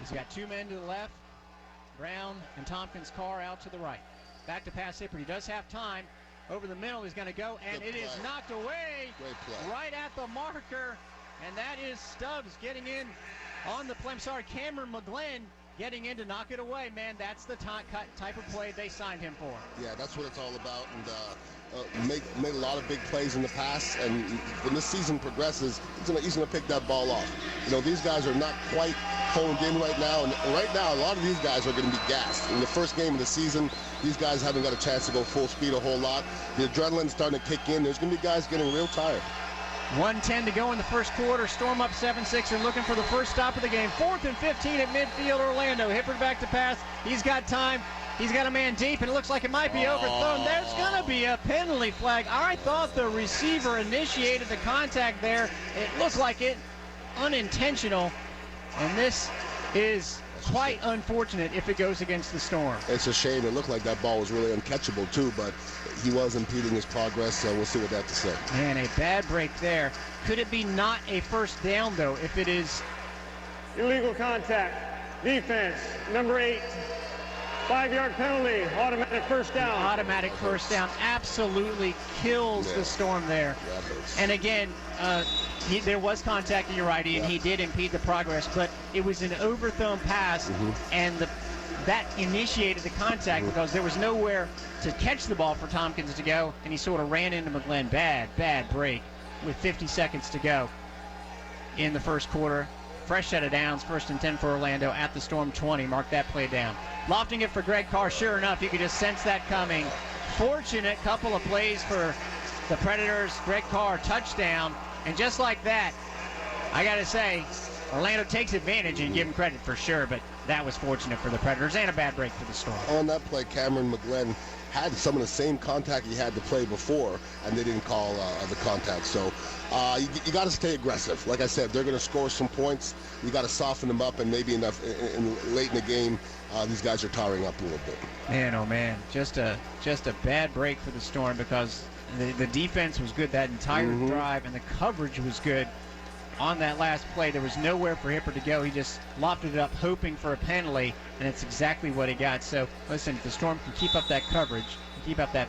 He's got two men to the left, Brown and Tompkins Carr out to the right. Back to pass Hipper. He does have time. Over the middle, he's going to go, and it is knocked away right at the marker. And that is Stubbs getting in on the play. I'm sorry, Cameron McGlenn getting in to knock it away. Man, that's the type of play they signed him for. Yeah, that's what it's all about. And made a lot of big plays in the past. And when this season progresses, he's gonna pick that ball off. You know, these guys are not quite honed in right now. And right now, a lot of these guys are going to be gassed. In the first game of the season, these guys haven't got a chance to go full speed a whole lot. The adrenaline's starting to kick in. There's going to be guys getting real tired. 1:10 to go in the first quarter. Storm up 7-6. They're looking for the first stop of the game. 4th and 15 at midfield, Orlando. Hipper back to pass. He's got time. He's got a man deep, and it looks like it might be overthrown. There's going to be a penalty flag. I thought the receiver initiated the contact there. It looked like it unintentional, and this is quite unfortunate if it goes against the Storm. It's a shame. It looked like that ball was really uncatchable, too, but he was impeding his progress, so we'll see what they have to say. Man, a bad break there. Could it be not a first down, though, if it is? Illegal contact. Defense, number 8. 5-yard penalty. Automatic first down. Automatic first down absolutely kills the Storm there. And again, there was contact, and you're right, and he did impede the progress, but it was an overthrown pass, and that initiated the contact because there was nowhere to catch the ball for Tompkins to go, and he sort of ran into McGlenn. Bad break with 50 seconds to go in the first quarter. Fresh set of downs, 1st and 10 for Orlando at the Storm 20. Mark that play down. Lofting it for Greg Carr. Sure enough, you could just sense that coming. Fortunate couple of plays for the Predators. Greg Carr, touchdown. And just like that, I got to say, Orlando takes advantage, and give him credit for sure, but that was fortunate for the Predators and a bad break for the Storm. On that play, Cameron McGlenn had some of the same contact he had to play before, and they didn't call the contact. So you got to stay aggressive. Like I said, they're going to score some points. You got to soften them up, and maybe late in the game, these guys are tiring up a little bit. Man, oh man, just a bad break for the Storm because the defense was good that entire drive, and the coverage was good. On that last play, there was nowhere for Hipper to go. He just lofted it up, hoping for a penalty, and it's exactly what he got. So, listen, if the Storm can keep up that coverage, keep up that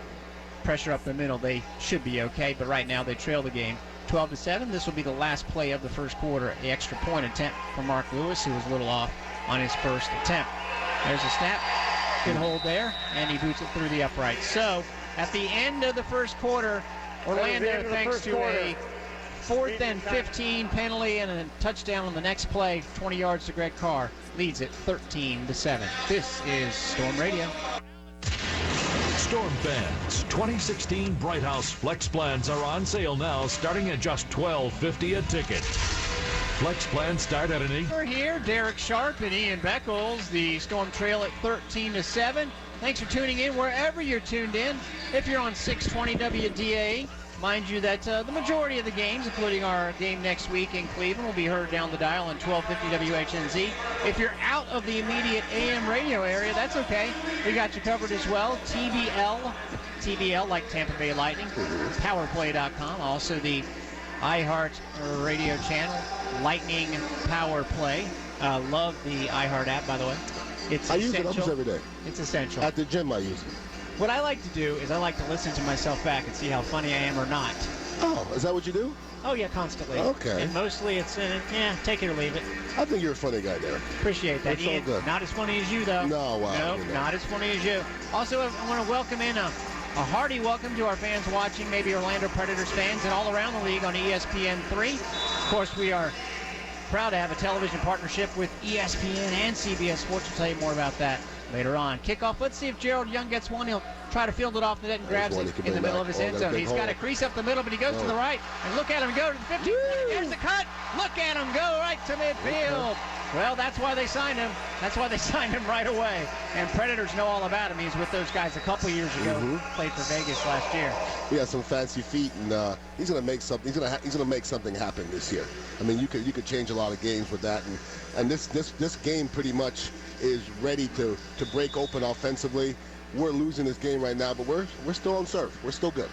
pressure up the middle, they should be okay. But right now, they trail the game 12-7. This will be the last play of the first quarter. The extra point attempt for Mark Lewis, who was a little off on his first attempt. There's a snap. Good hold there, and he boots it through the upright. So, at the end of the first quarter, Orlando, thanks to a 4th and 15 penalty and a touchdown on the next play, 20 yards to Greg Carr, leads it 13-7. This is Storm Radio. Storm fans, 2016 Bright House Flex plans are on sale now, starting at just $12.50 a ticket. Flex plans start at an We're here, Derek Sharp and Ian Beckles. The Storm trail at 13-7. Thanks for tuning in wherever you're tuned in. If you're on 620 WDA, mind you that the majority of the games, including our game next week in Cleveland, will be heard down the dial on 1250 WHNZ. If you're out of the immediate AM radio area, that's okay. We got you covered as well. TBL like Tampa Bay Lightning, powerplay.com. Also the iHeart radio channel, Lightning Power Play. Love the iHeart app, by the way. It's I use it almost every day. It's essential. At the gym, I use it. What I like to do is I like to listen to myself back and see how funny I am or not. Oh, is that what you do? Oh, yeah, constantly. Okay. And mostly it's, take it or leave it. I think you're a funny guy, Derek. Appreciate that, That's all Ian. good. Not as funny as you, though. No, wow. No, not as funny as you. Also, I want to welcome in a hearty welcome to our fans watching, maybe Orlando Predators fans and all around the league on ESPN3. Of course, we are proud to have a television partnership with ESPN and CBS Sports. We'll tell you more about that later on. Kickoff. Let's see if Gerald Young gets one. He'll try to field it off the net and grabs it in the middle of his end zone. He's got a crease up the middle, but he goes to the right. And look at him go to the 50. There's the cut. Look at him go right to midfield. Well, that's why they signed him. That's why they signed him right away. And Predators know all about him. He was with those guys a couple years ago. Played for Vegas last year. He has some fancy feet, and he's going to make something. He's going to make something happen this year. I mean, you could change a lot of games with that, and this game pretty much is ready to break open offensively. We're losing this game right now, but we're still on serve. We're still good.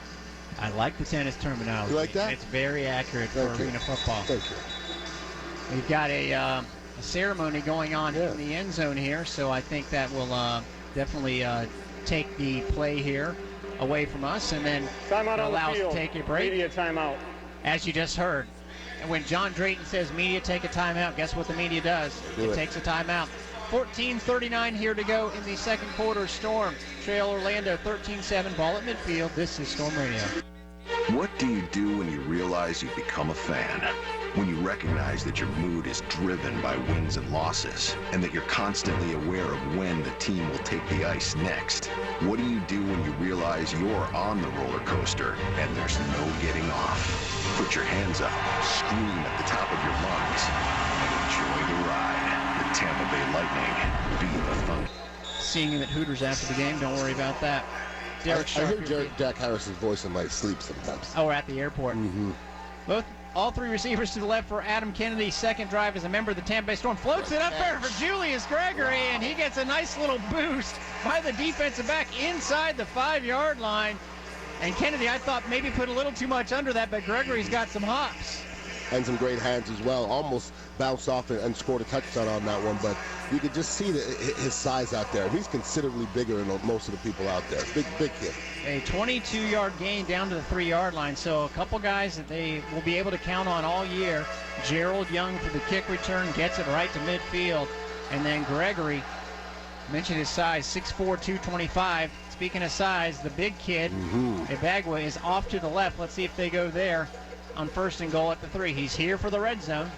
I like the tennis terminology. You like that? It's very accurate for arena football. Thank you. We've got a ceremony going on in the end zone here, so I think that will definitely take the play here away from us, and then allow us to take a break. Media timeout. As you just heard, when John Drayton says media take a timeout, guess what the media does? It takes a timeout. 14:39 here to go in the second quarter. Storm trail Orlando 13-7. Ball at midfield. This is Storm Radio. What do you do when you realize you've become a fan? When you recognize that your mood is driven by wins and losses, and that you're constantly aware of when the team will take the ice next? What do you do when you realize you're on the roller coaster and there's no getting off? Put your hands up, scream at the top of your lungs, and enjoy the ride. The Tampa Bay Lightning beat the Thunder. Seeing him at Hooters after the game, don't worry about that. Derek Sharp. I hear Jack Harris's voice in my sleep sometimes. Oh, we're at the airport. Mm-hmm. All three receivers to the left for Adam Kennedy. Second drive as a member of the Tampa Bay Storm. Floats it up there for Julius Gregory, and he gets a nice little boost by the defensive back inside the 5-yard line. And Kennedy, I thought, maybe put a little too much under that, but Gregory's got some hops. And some great hands as well. Almost bounced off and scored a touchdown on that one, but you could just see his size out there. He's considerably bigger than most of the people out there. Big kid. A 22-yard gain down to the 3-yard line, so a couple guys that they will be able to count on all year. Gerald Young for the kick return, gets it right to midfield. And then Gregory, mentioned his size, 6'4", 225. Speaking of size, the big kid, Ibagwa, is off to the left. Let's see if they go there on 1st and goal at the 3. He's here for the red zone.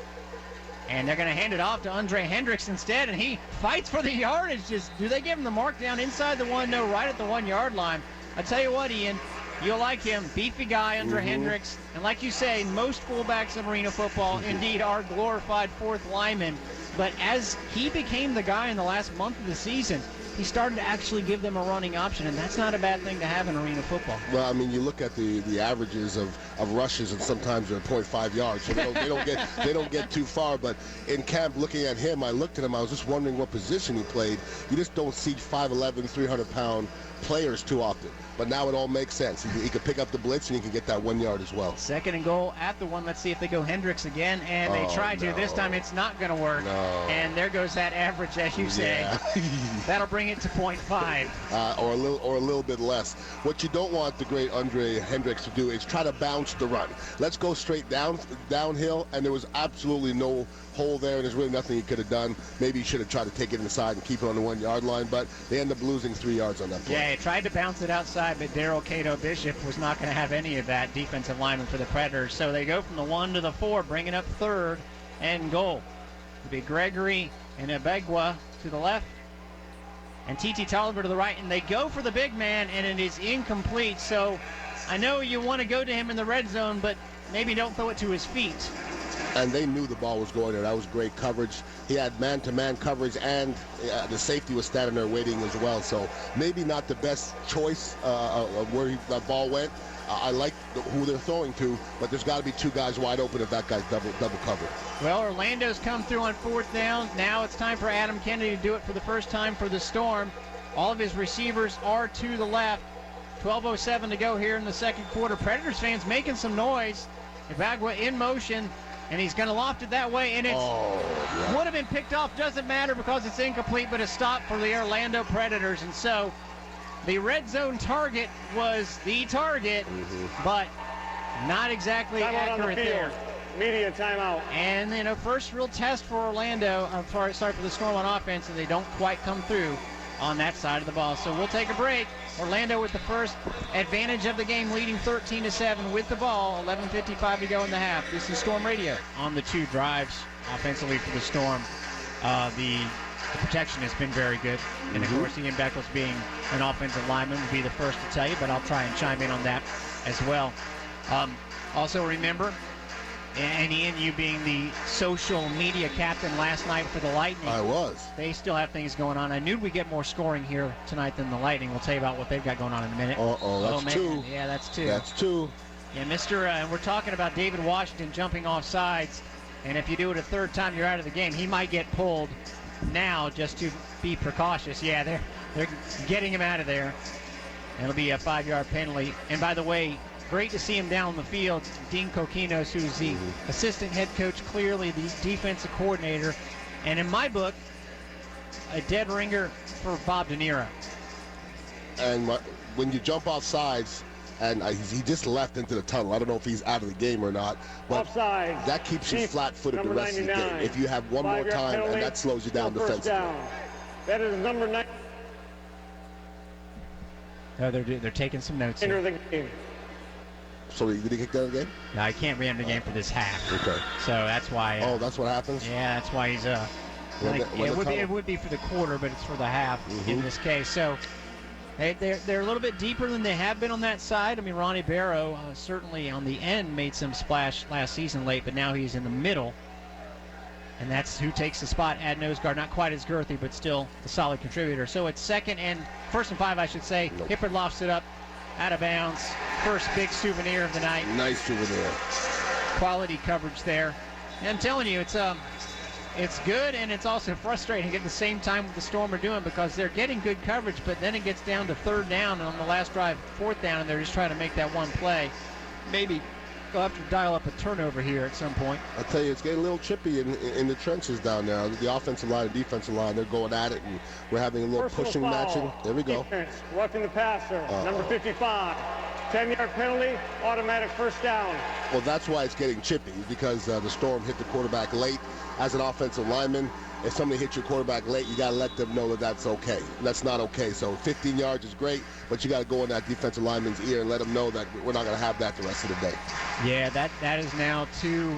And they're going to hand it off to Andre Hendricks instead, and he fights for the yardage. Do they give him the mark down inside the 1? No, right at the 1-yard line. I tell you what, Ian, you'll like him. Beefy guy, Andre Hendricks. And like you say, most fullbacks in arena football, indeed, are glorified fourth linemen. But as he became the guy in the last month of the season, he started to actually give them a running option, and that's not a bad thing to have in arena football. Well, I mean, you look at the averages of rushes, and sometimes they're 0.5 yards, so they don't get too far. But in camp, looking at him, I looked at him. I was just wondering what position he played. You just don't see 5'11", 300-pound players too often. But now it all makes sense. He could pick up the blitz, and he can get that 1 yard as well. 2nd and goal at the 1. Let's see if they go Hendricks again, and they tried to. This time it's not going to work. No. And there goes that average, as you say. Yeah. That'll bring it to 0.5. Or a little bit less. What you don't want the great Andre Hendricks to do is try to bounce the run. Let's go straight downhill, and there was absolutely no hole there, and there's really nothing he could have done. Maybe he should have tried to take it inside and keep it on the 1 yard line, but they end up losing 3 yards on that play. Yeah, he tried to bounce it outside, but Daryl Cato Bishop was not going to have any of that, defensive lineman for the Predators. So they go from the 1 to the 4, bringing up 3rd and goal. It'll be Gregory and Ibagwa to the left, and T.T. Tolliver to the right, and they go for the big man, and it is incomplete. So I know you want to go to him in the red zone, but maybe don't throw it to his feet. And they knew the ball was going there. That was great coverage. He had man-to-man coverage, and the safety was standing there waiting as well. So maybe not the best choice of where that ball went. I like who they're throwing to, but there's got to be 2 guys wide open if that guy's double covered. Well, Orlando's come through on 4th down. Now it's time for Adam Kennedy to do it for the first time for the Storm. All of his receivers are to the left. 12:07 to go here in the second quarter. Predators fans making some noise. Ibagwa in motion, and he's going to loft it that way, and it would have been picked off. Doesn't matter because it's incomplete, but a stop for the Orlando Predators. And so the red zone target was the target, but not exactly accurate there. Media timeout. And then a first real test for Orlando. For the Storm on offense, and they don't quite come through on that side of the ball. So we'll take a break. Orlando with the first advantage of the game, leading 13-7 with the ball. 11:55 to go in the half. This is Storm Radio. On the 2 drives offensively for the Storm, the protection has been very good. And, of course, Ian Beckles being an offensive lineman will be the first to tell you, but I'll try and chime in on that as well. Also remember, and Ian, you being the social media captain last night for the Lightning. I was. They still have things going on. I knew we'd get more scoring here tonight than the Lightning. We'll tell you about what they've got going on in a minute. That's 2. Yeah, that's 2. That's 2. Yeah, and we're talking about David Washington jumping off sides. And if you do it a 3rd time, you're out of the game. He might get pulled now just to be precautious. Yeah, they're getting him out of there. It'll be a 5-yard penalty. And by the way, great to see him down the field. Dean Kokinos, who's the assistant head coach, clearly the defensive coordinator, And in my book, a dead ringer for Bob De Niro. And when you jump off sides, and he just left into the tunnel. I don't know if he's out of the game or not, but Offside. that keeps you flat-footed the Number rest of the 99. game. If you have one more 5-yard time, penalty, and that slows you down first defensively. down. That is number 9. Oh, they're taking some notes Enter here. the game. So did he kick that again? No, I can't re-enter the game for this half. Okay. So that's why. Oh, that's what happens? Yeah, that's why he's it would be for the quarter, but it's for the half in this case. So they're a little bit deeper than they have been on that side. I mean, Ronnie Barrow certainly on the end made some splash last season late, but now he's in the middle. And that's who takes the spot at nose guard. Not quite as girthy, but still a solid contributor. So it's first and 5, I should say. Nope. Hippard lofts it up, out of bounds. First big souvenir of the night. Nice souvenir. Quality coverage there. And I'm telling you, it's good, and it's also frustrating at the same time what the Storm are doing, because they're getting good coverage, but then it gets down to third down, and on the last drive, fourth down, and they're just trying to make that one play. Maybe they'll have to dial up a turnover here at some point. I'll tell you, it's getting a little chippy in the trenches down there. The offensive line and defensive line, they're going at it, and we're having a little Personal pushing, foul. matching. There we go. Defense, roughing the passer, number 55. 10-yard penalty, automatic first down. Well, that's why it's getting chippy, because the Storm hit the quarterback late. As an offensive lineman, if somebody hits your quarterback late, you got to let them know that that's okay. That's not okay. So 15 yards is great, but you got to go in that defensive lineman's ear and let them know that we're not going to have that the rest of the day. Yeah, that is now 2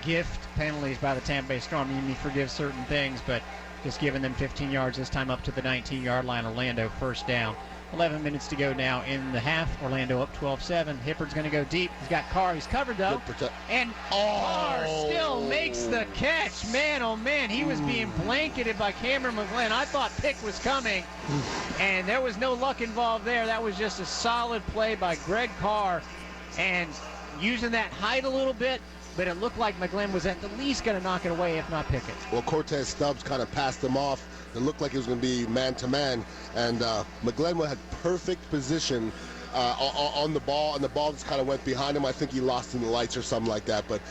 gift penalties by the Tampa Bay Storm. You forgive certain things, but just giving them 15 yards this time up to the 19-yard line. Orlando first down. 11 minutes to go now in the half. Orlando up 12-7. Hippard's going to go deep. He's got Carr. He's covered, though. And Carr still makes the catch. Man, oh, man. He was being blanketed by Cameron McGlenn. I thought pick was coming, and there was no luck involved there. That was just a solid play by Greg Carr, and using that height a little bit, but it looked like McGlenn was at the least going to knock it away, if not pick it. Well, Cortez Stubbs kind of passed him off. It looked like it was going to be man-to-man, and McGlenn had perfect position on the ball, and the ball just kind of went behind him. I think he lost in the lights or something like that, but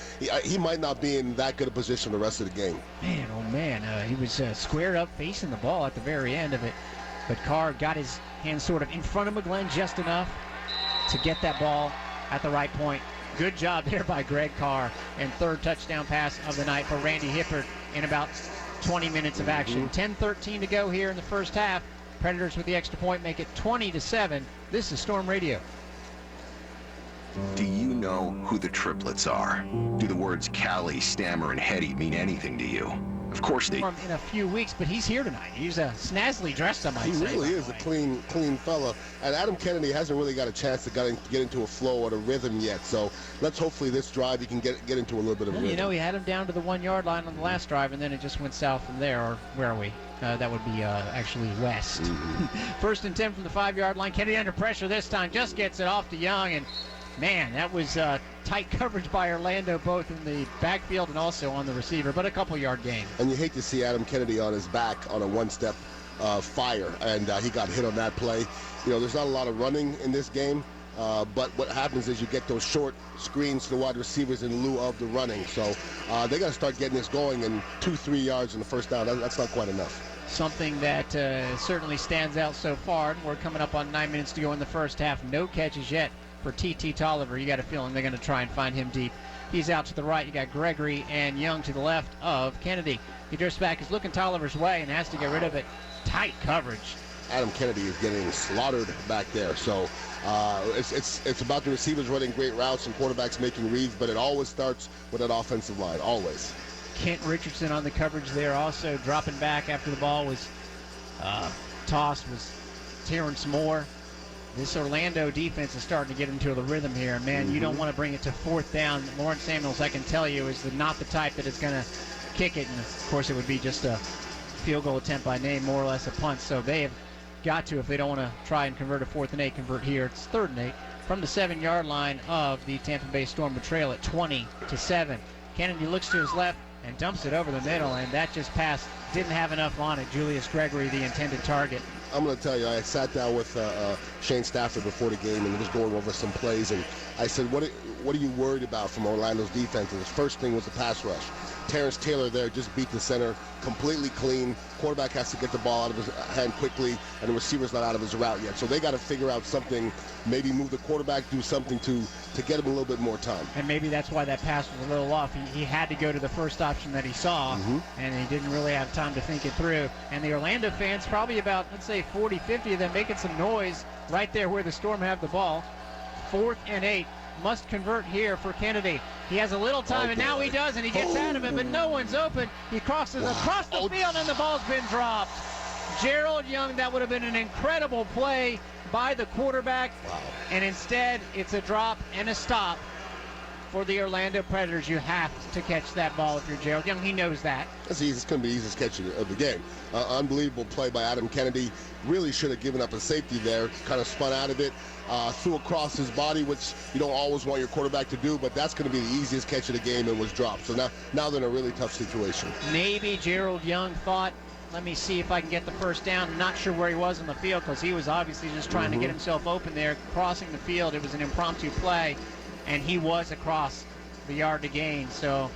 he might not be in that good a position the rest of the game. Man, oh man, he was squared up facing the ball at the very end of it, but Carr got his hands sort of in front of McGlenn just enough to get that ball at the right point. Good job there by Greg Carr, and third touchdown pass of the night for Randy Hippard in about 20 minutes of action. 10-13 to go here in the first half. Predators with the extra point make it 20-7. This is Storm Radio. Do you know who the triplets are? Do the words Callie, Stammer, and Hetty mean anything to you? Of course they do. In a few weeks, but he's here tonight. He's snazzily dressed, I might say. He really is a clean fella. And Adam Kennedy hasn't really got a chance to get into a flow or a rhythm yet. So let's hopefully this drive he can get into a little bit of a rhythm. You know, he had him down to the 1-yard line on the last drive, and then it just went south from there. Or where are we? That would be actually west. First and 10 from the 5-yard line. Kennedy under pressure this time. Just gets it off to Young, and man, that was tight coverage by Orlando, both in the backfield and also on the receiver, but a couple-yard gain. And you hate to see Adam Kennedy on his back on a one-step fire, and he got hit on that play. You know, there's not a lot of running in this game, but what happens is you get those short screens to the wide receivers in lieu of the running. So they got to start getting this going, and 2-3 yards in the first down, that's not quite enough. Something that certainly stands out so far. We're coming up on 9 minutes to go in the first half. No catches yet for T.T. Tolliver. You got a feeling they're going to try and find him deep. He's out to the right. You got Gregory and Young to the left of Kennedy. He drifts back. He's looking Tolliver's way and has to get rid of it. Tight coverage. Adam Kennedy is getting slaughtered back there. So it's about the receivers running great routes and quarterbacks making reads, but it always starts with that offensive line, always. Kent Richardson on the coverage there, also dropping back after the ball was tossed, was Terrence Moore. This Orlando defense is starting to get into the rhythm here. Man, you don't want to bring it to fourth down. Lawrence Samuels, I can tell you, is not the type that is going to kick it. And, of course, it would be just a field goal attempt by name, more or less a punt. So they have got to, if they don't want to try and convert a 4th and 8, convert here. It's 3rd and 8 from the 7-yard line of the Tampa Bay Storm, would trail at 20-7. Kennedy looks to his left and dumps it over the middle, and that just passed. Didn't have enough on it. Julius Gregory, the intended target. I'm going to tell you, I sat down with Shane Stafford before the game and he was going over some plays, and I said, what are you worried about from Orlando's defense? And his first thing was the pass rush. Terrence Taylor there just beat the center completely clean. Quarterback has to get the ball out of his hand quickly, and the receiver's not out of his route yet. So they got to figure out something, maybe move the quarterback, do something to get him a little bit more time. And maybe that's why that pass was a little off. He had to go to the first option that he saw, and he didn't really have time to think it through. And the Orlando fans, probably about, let's say, 40, 50 of them, making some noise right there where the Storm have the ball. 4th and 8. Must convert here for Kennedy. He has a little time, and now he does, and he gets out of it, but no one's open. He crosses across the field, and the ball's been dropped. Gerald Young, that would have been an incredible play by the quarterback, and instead it's a drop and a stop for the Orlando Predators. You have to catch that ball if you're Gerald Young. He knows that. That's easy. It's going to be the easiest catch of the game. Unbelievable play by Adam Kennedy. Really should have given up a safety there. Kind of spun out of it. Threw across his body, which you don't always want your quarterback to do, but that's going to be the easiest catch of the game, and was dropped. So now they're in a really tough situation. Maybe Gerald Young thought, let me see if I can get the first down. Not sure where he was on the field, because he was obviously just trying to get himself open there, crossing the field. It was an impromptu play, and he was across the yard to gain. So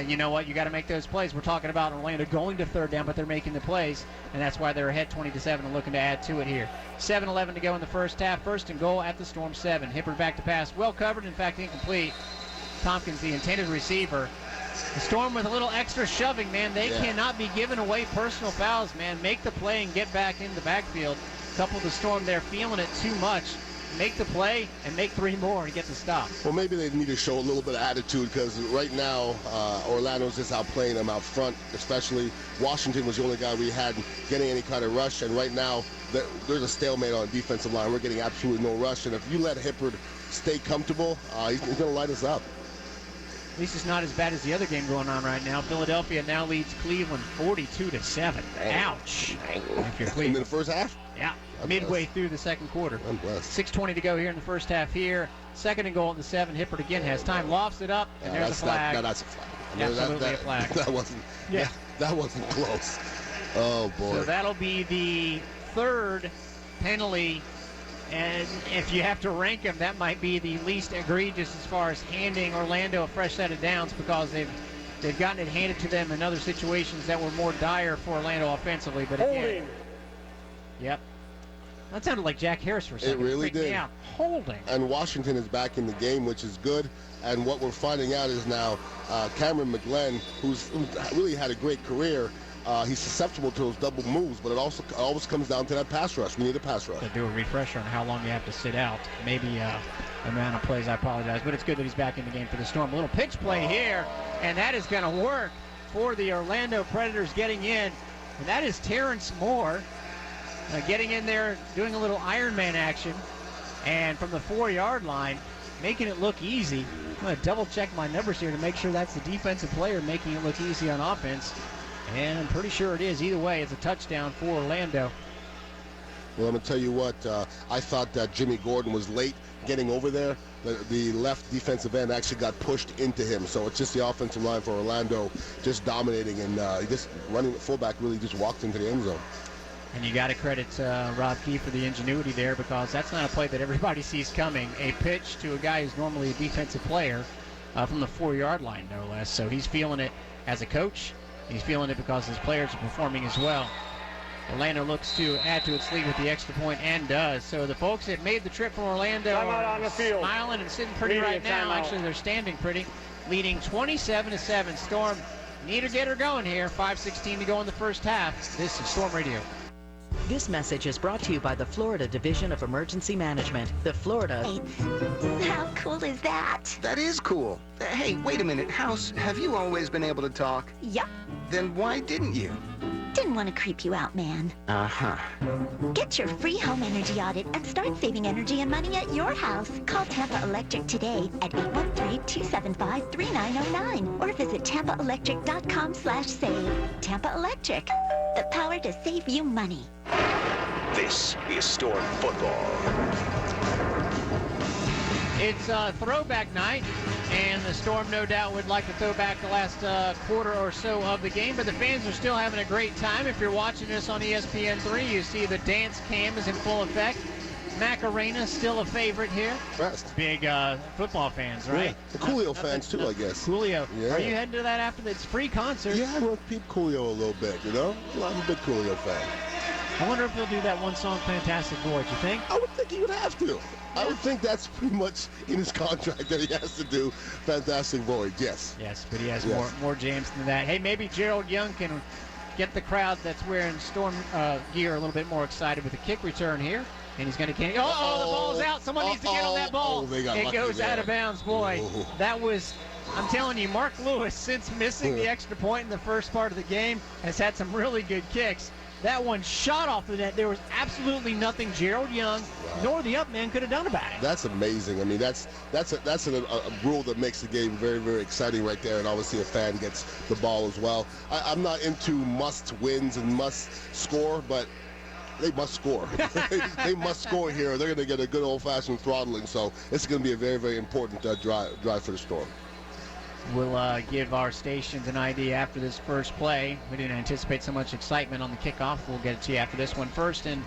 you know what? You got to make those plays. We're talking about Orlando going to third down, but they're making the plays, and that's why they're ahead 20-7 and looking to add to it here. 7:11 to go in the first half. First and goal at the Storm 7. Hibbert back to pass. Well covered, in fact, incomplete. Tompkins, the intended receiver. The Storm with a little extra shoving, man. They cannot be giving away personal fouls, man. Make the play and get back in the backfield. A couple of the Storm there feeling it too much. Make the play and make 3 more and get the stop. Well, maybe they need to show a little bit of attitude, because right now Orlando's just outplaying them out front. Especially Washington was the only guy we had getting any kind of rush, and right now there's a stalemate on the defensive line. We're getting absolutely no rush, and if you let Hibbert stay comfortable, he's going to light us up. At least it's not as bad as the other game going on right now. Philadelphia now leads Cleveland 42-7. Ouch. If you're Cleveland. In the first half? Yeah, midway through the second quarter. I'm blessed. 6:20 to go here in the first half here. Second and goal at the 7. Hibbert again has time, lofts it up, and there's a flag. That's a flag. Absolutely a flag. That wasn't close. Oh, boy. So that'll be the 3rd penalty, and if you have to rank them, that might be the least egregious as far as handing Orlando a fresh set of downs, because they've gotten it handed to them in other situations that were more dire for Orlando offensively. But again, yep. That sounded like Jack Harris for a second. It really did. Yeah, holding. And Washington is back in the game, which is good. And what we're finding out is now Cameron McGlenn, who's really had a great career, he's susceptible to those double moves, but it also always comes down to that pass rush. We need a pass rush. To do a refresher on how long you have to sit out. Maybe the amount of plays, I apologize. But it's good that he's back in the game for the Storm. A little pitch play here, and that is going to work for the Orlando Predators getting in. And that is Terrence Moore. Getting in there, doing a little Iron Man action, and from the 4-yard line, making it look easy. I'm going to double-check my numbers here to make sure that's the defensive player making it look easy on offense, and I'm pretty sure it is. Either way, it's a touchdown for Orlando. Well, I'm going to tell you what, I thought that Jimmy Gordon was late getting over there. The left defensive end actually got pushed into him, so it's just the offensive line for Orlando just dominating, and just running the fullback really just walked into the end zone. And you got to credit Rob Key for the ingenuity there, because that's not a play that everybody sees coming. A pitch to a guy who's normally a defensive player from the 4-yard line, no less. So he's feeling it as a coach. He's feeling it because his players are performing as well. Orlando looks to add to its lead with the extra point, and does. So the folks that made the trip from Orlando are smiling and sitting pretty right now. Actually, they're standing pretty, leading 27-7. Storm need to get her going here. 5:16 to go in the first half. This is Storm Radio. This message is brought to you by the Florida Division of Emergency Management. The Florida... How cool is that? That is cool. Hey, wait a minute, House, have you always been able to talk? Yep. Then why didn't you? Didn't want to creep you out, man. Uh-huh. Get your free home energy audit and start saving energy and money at your house. Call Tampa Electric today at 813-275-3909 or visit tampaelectric.com/save. Tampa Electric, the power to save you money. This is Storm football. It's throwback night, and the Storm no doubt would like to throw back the last quarter or so of the game, but the fans are still having a great time. If you're watching this on ESPN3, you see the dance cam is in full effect. Macarena still a favorite here. Best. Big football fans, right? Yeah. The Coolio fans too, I guess. Coolio. Yeah. Are you heading to that after it's free concert? Yeah, I want to peep Coolio a little bit, you know? I'm a big Coolio fan. I wonder if he'll do that one song, Fantastic Voyage, you think? I would think he would have to. I would think that's pretty much in his contract that he has to do Fantastic Voyage, yes. Yes, but he has more jams than that. Hey, maybe Gerald Young can get the crowd that's wearing Storm gear a little bit more excited with the kick return here. And he's going to the ball's out. Someone needs to get on that ball. It goes out of bounds. Boy, that was, I'm telling you, Mark Lewis, since missing the extra point in the first part of the game, has had some really good kicks. That one shot off the net. There was absolutely nothing Gerald Young nor the up man could have done about it. That's amazing. I mean, that's a rule that makes the game very, very exciting right there. And obviously a fan gets the ball as well. I'm not into must wins and must score, but they must score. They must score here, or they're going to get a good old-fashioned throttling. So it's going to be a very, very important drive for the Storm. We'll give our stations an idea after this first play. We didn't anticipate so much excitement on the kickoff. We'll get it to you after this one. First and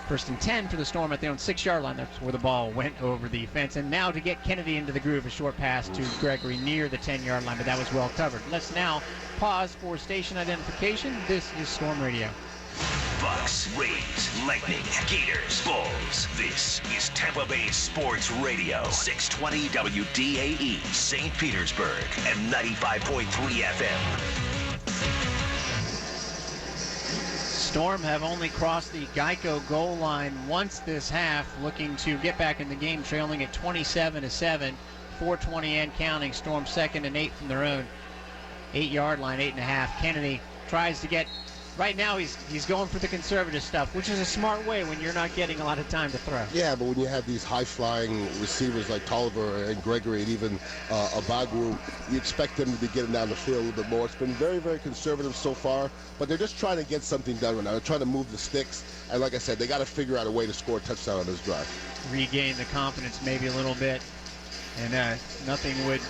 10 for the Storm at their own 6-yard line. That's where the ball went over the fence. And now to get Kennedy into the groove, a short pass to Gregory near the 10-yard line, but that was well covered. Let's now pause for station identification. This is Storm Radio. Bucks, Rays, Lightning, Gators, Bulls. This is Tampa Bay Sports Radio. 620 WDAE, St. Petersburg, and 95.3 FM. Storm have only crossed the Geico goal line once this half, looking to get back in the game, trailing at 27-7, 4:20 and counting. Storm second and 8 from their own 8-yard line, 8.5. Kennedy tries to get. Right now, he's going for the conservative stuff, which is a smart way when you're not getting a lot of time to throw. Yeah, but when you have these high-flying receivers like Tolliver and Gregory and even Abagwu, you expect them to be getting down the field a little bit more. It's been very, very conservative so far, but they're just trying to get something done right now. They're trying to move the sticks, and like I said, they got to figure out a way to score a touchdown on this drive. Regain the confidence maybe a little bit, and nothing would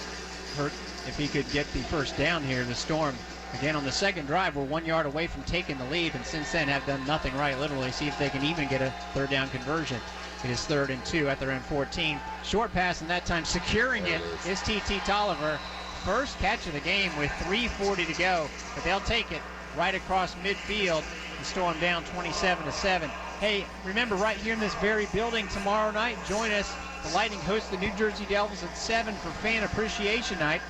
hurt if he could get the first down here. The Storm, again, on the second drive, we're 1 yard away from taking the lead, and since then have done nothing right, literally. See if they can even get a third down conversion. It is 3rd and 2 at their own 14. Short pass, and that time securing it is T.T. Tolliver. First catch of the game with 3:40 to go, but they'll take it right across midfield. The Storm down 27-7. Hey, remember, right here in this very building tomorrow night, join us. The Lightning host the New Jersey Devils at 7 for Fan Appreciation Night.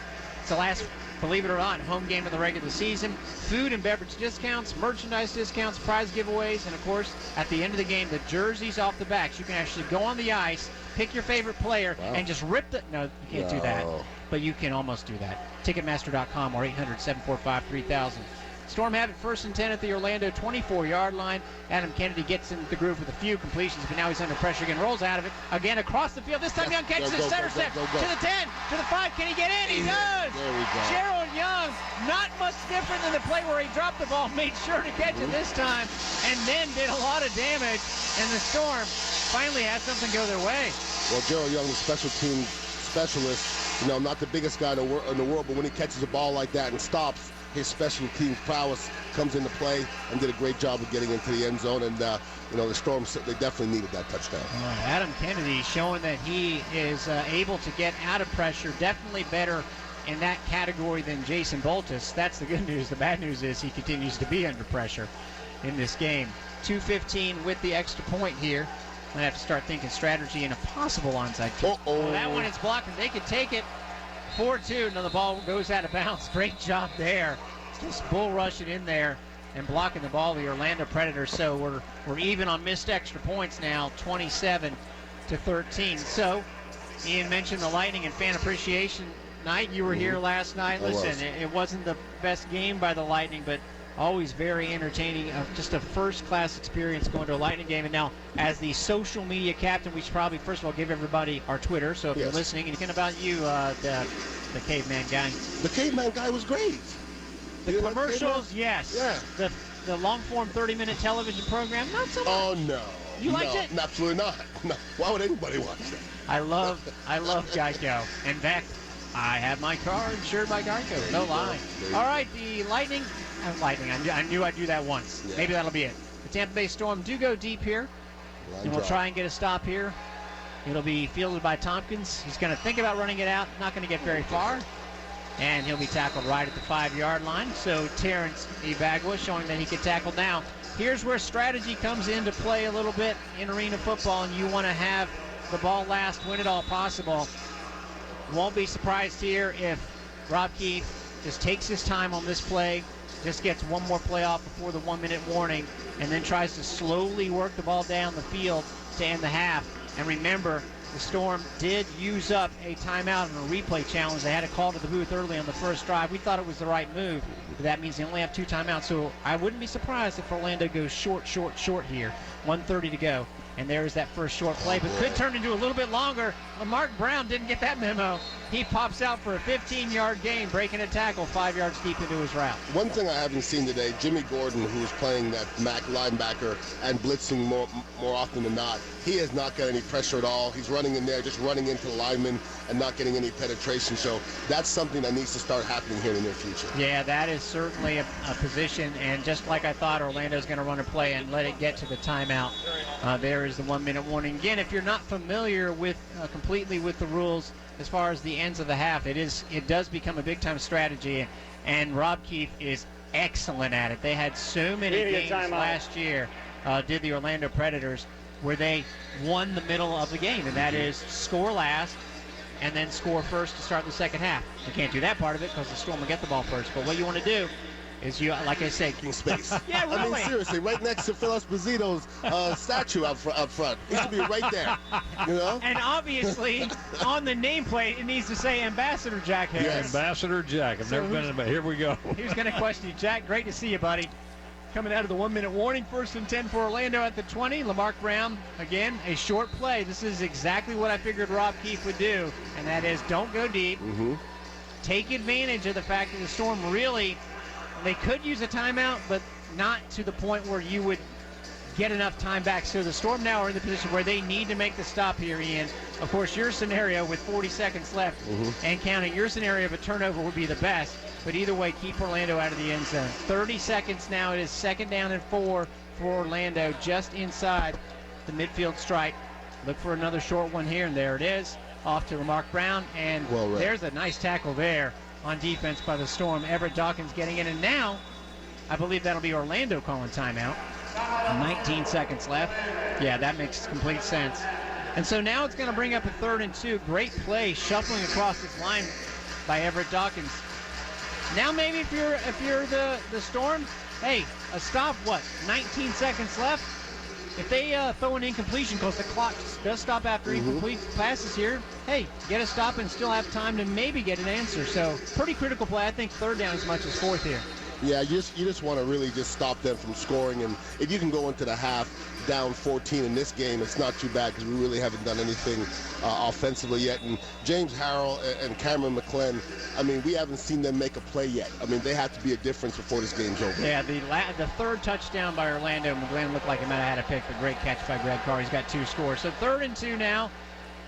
It's the last, believe it or not, home game of the regular season. Food and beverage discounts, merchandise discounts, prize giveaways, and of course, at the end of the game, the jerseys off the backs. You can actually go on the ice, pick your favorite player, and just rip the... No, you can't do that, but you can almost do that. Ticketmaster.com or 800-745-3000. Storm have it 1st and 10 at the Orlando 24-yard line. Adam Kennedy gets into the groove with a few completions, but now he's under pressure again. Rolls out of it again across the field. This time Young catches it. Center step to the 10, to the 5. Can he get in? He does. Gerald Young, not much different than the play where he dropped the ball, made sure to catch it this time, and then did a lot of damage. And the Storm finally had something go their way. Well, Gerald Young, the special team specialist, not the biggest guy in the world, but when he catches a ball like that and stops, his special team prowess comes into play, and did a great job of getting into the end zone. And the Storm, they definitely needed that touchdown. Adam Kennedy showing that he is able to get out of pressure, definitely better in that category than Jason Boltus. That's the good news. The bad news is he continues to be under pressure in this game. 2:15 with the extra point here. I'm going to have to start thinking strategy and a possible onside kick. That one is blocked, and they could take it. 4-2. Now the ball goes out of bounds. Great job there. Just bull rushing in there and blocking the ball, the Orlando Predators. So we're even on missed extra points now, 27-13. So Ian mentioned the Lightning and Fan Appreciation Night. You were here last night. Listen, it wasn't the best game by the Lightning, but always very entertaining. Just a first-class experience going to a Lightning game. And now, as the social media captain, we should probably, first of all, give everybody our Twitter. So if you're listening, and about you, the Caveman Guy. The Caveman Guy was great. The commercials, yes. Yeah. The long-form 30-minute television program, not so much. Oh, no. You liked it? Absolutely not. No. Why would anybody watch that? I love Geico. In fact, I have my car insured by Geico. No lie. All right, the Lightning. I knew I'd do that once. Yeah. Maybe that'll be it. The Tampa Bay Storm do go deep here. And we'll try and get a stop here. It'll be fielded by Tompkins. He's going to think about running it out. Not going to get very far. And he'll be tackled right at the 5-yard line. So Terrence Ibagwa showing that he can tackle now. Here's where strategy comes into play a little bit in arena football, and you want to have the ball last, win it all possible. Won't be surprised here if Rob Keefe just takes his time on this play, just gets one more play off before the 1-minute warning, and then tries to slowly work the ball down the field to end the half. And remember, the Storm did use up a timeout in a replay challenge. They had a call to the booth early on the first drive. We thought it was the right move, but that means they only have 2 timeouts. So I wouldn't be surprised if Orlando goes short here. 1:30 to go. And there's that first short play, but could turn into a little bit longer. Lamarck Brown didn't get that memo. He pops out for a 15-yard gain, breaking a tackle 5 yards deep into his route. One thing I haven't seen today, Jimmy Gordon, who's playing that Mac linebacker and blitzing more often than not, he has not got any pressure at all. He's running in there, just running into the lineman and not getting any penetration. So that's something that needs to start happening here in the near future. Yeah, that is certainly a position, and just like I thought, Orlando's going to run a play and let it get to the timeout. There is the 1-minute warning. Again, if you're not familiar with completely with the rules as far as the ends of the half, it does become a big-time strategy, and Rob Keefe is excellent at it. They had so many games last year, did the Orlando Predators, where they won the middle of the game, and that is score last and then score first to start the second half. You can't do that part of it because the Storm will get the ball first, but what you want to do is, you, like I said, space. Yeah, really. I mean, seriously, right next to Phil Esposito's statue up front. He should be right there, you know? And obviously, on the nameplate, it needs to say Ambassador Jack Harris. Yes. Ambassador Jack. I've never been in, but here we go. He's going to question you. Jack, great to see you, buddy. Coming out of the 1-minute warning, 1st and 10 for Orlando at the 20. Lamarck Brown, again, a short play. This is exactly what I figured Rob Keefe would do, and that is don't go deep. Take advantage of the fact that the Storm really, they could use a timeout, but not to the point where you would get enough time back. So the Storm now are in the position where they need to make the stop here, Ian. Of course, your scenario with 40 seconds left and counting, your scenario of a turnover would be the best. But either way, keep Orlando out of the end zone. 30 seconds now. It is 2nd down and 4 for Orlando, just inside the midfield stripe. Look for another short one here, and there it is. Off to Lamarck Brown, and there's a nice tackle there on defense by the Storm. Everett Dawkins getting in, and now I believe that'll be Orlando calling timeout. 19 seconds left. Yeah, that makes complete sense. And so now it's going to bring up a 3rd and 2. Great play shuffling across this line by Everett Dawkins. Now maybe if you're the Storm, hey, a stop, 19 seconds left. If they throw an incompletion, because the clock does stop after incomplete passes here, hey, get a stop and still have time to maybe get an answer. So pretty critical play. I think 3rd down as much as 4th here. Yeah, you just want to really just stop them from scoring. And if you can go into the half down 14 in this game, it's not too bad because we really haven't done anything offensively yet. And James Harrell and Cameron McLean, I mean, we haven't seen them make a play yet. I mean, they have to be a difference before this game's over. Yeah, the 3rd touchdown by Orlando, McLean looked like he might have had a pick, but great catch by Greg Carr. He's got 2 scores. So 3rd and 2 now.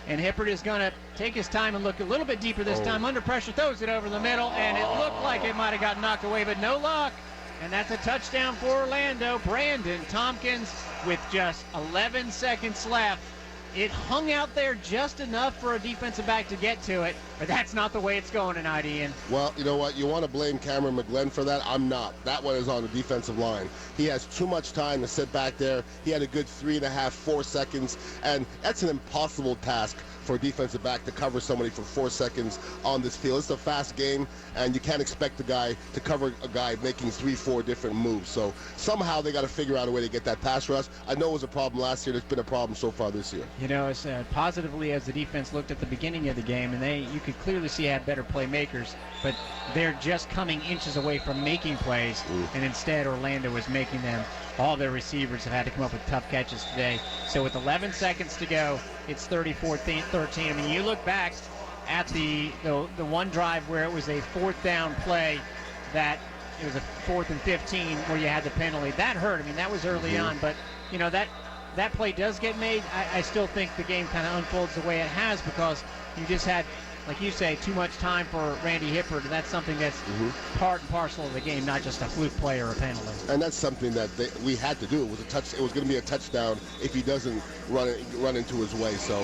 And Hippert is going to take his time and look a little bit deeper this time. Under pressure, throws it over the middle, and it looked like it might have got knocked away, but no luck. And that's a touchdown for Orlando. Brandon Tompkins with just 11 seconds left. It hung out there just enough for a defensive back to get to it, but that's not the way it's going tonight, Ian. Well, you know what? You want to blame Cameron McGlenn for that? I'm not. That one is on the defensive line. He has too much time to sit back there. He had a good 3.5, 4 seconds, and that's an impossible task for a defensive back to cover somebody for 4 seconds on this field. It's a fast game, and you can't expect the guy to cover a guy making 3-4 different moves. So somehow they got to figure out a way to get that pass rush. I know it was a problem last year. It's been a problem so far this year. You know, as positively as the defense looked at the beginning of the game, and you could clearly see had better playmakers, but they're just coming inches away from making plays, and instead Orlando was making them. All their receivers have had to come up with tough catches today. So with 11 seconds to go, it's 34-13. I mean, you look back at the one drive where it was a 4th down play, that it was a 4th and 15 where you had the penalty. That hurt. I mean, that was early on, but you know that play does get made. I still think the game kind of unfolds the way it has because you just had like you say, too much time for Randy Hippert, and that's something that's part and parcel of the game, not just a fluke play or a penalty. And that's something that we had to do. It was going to be a touchdown if he doesn't run into his way. So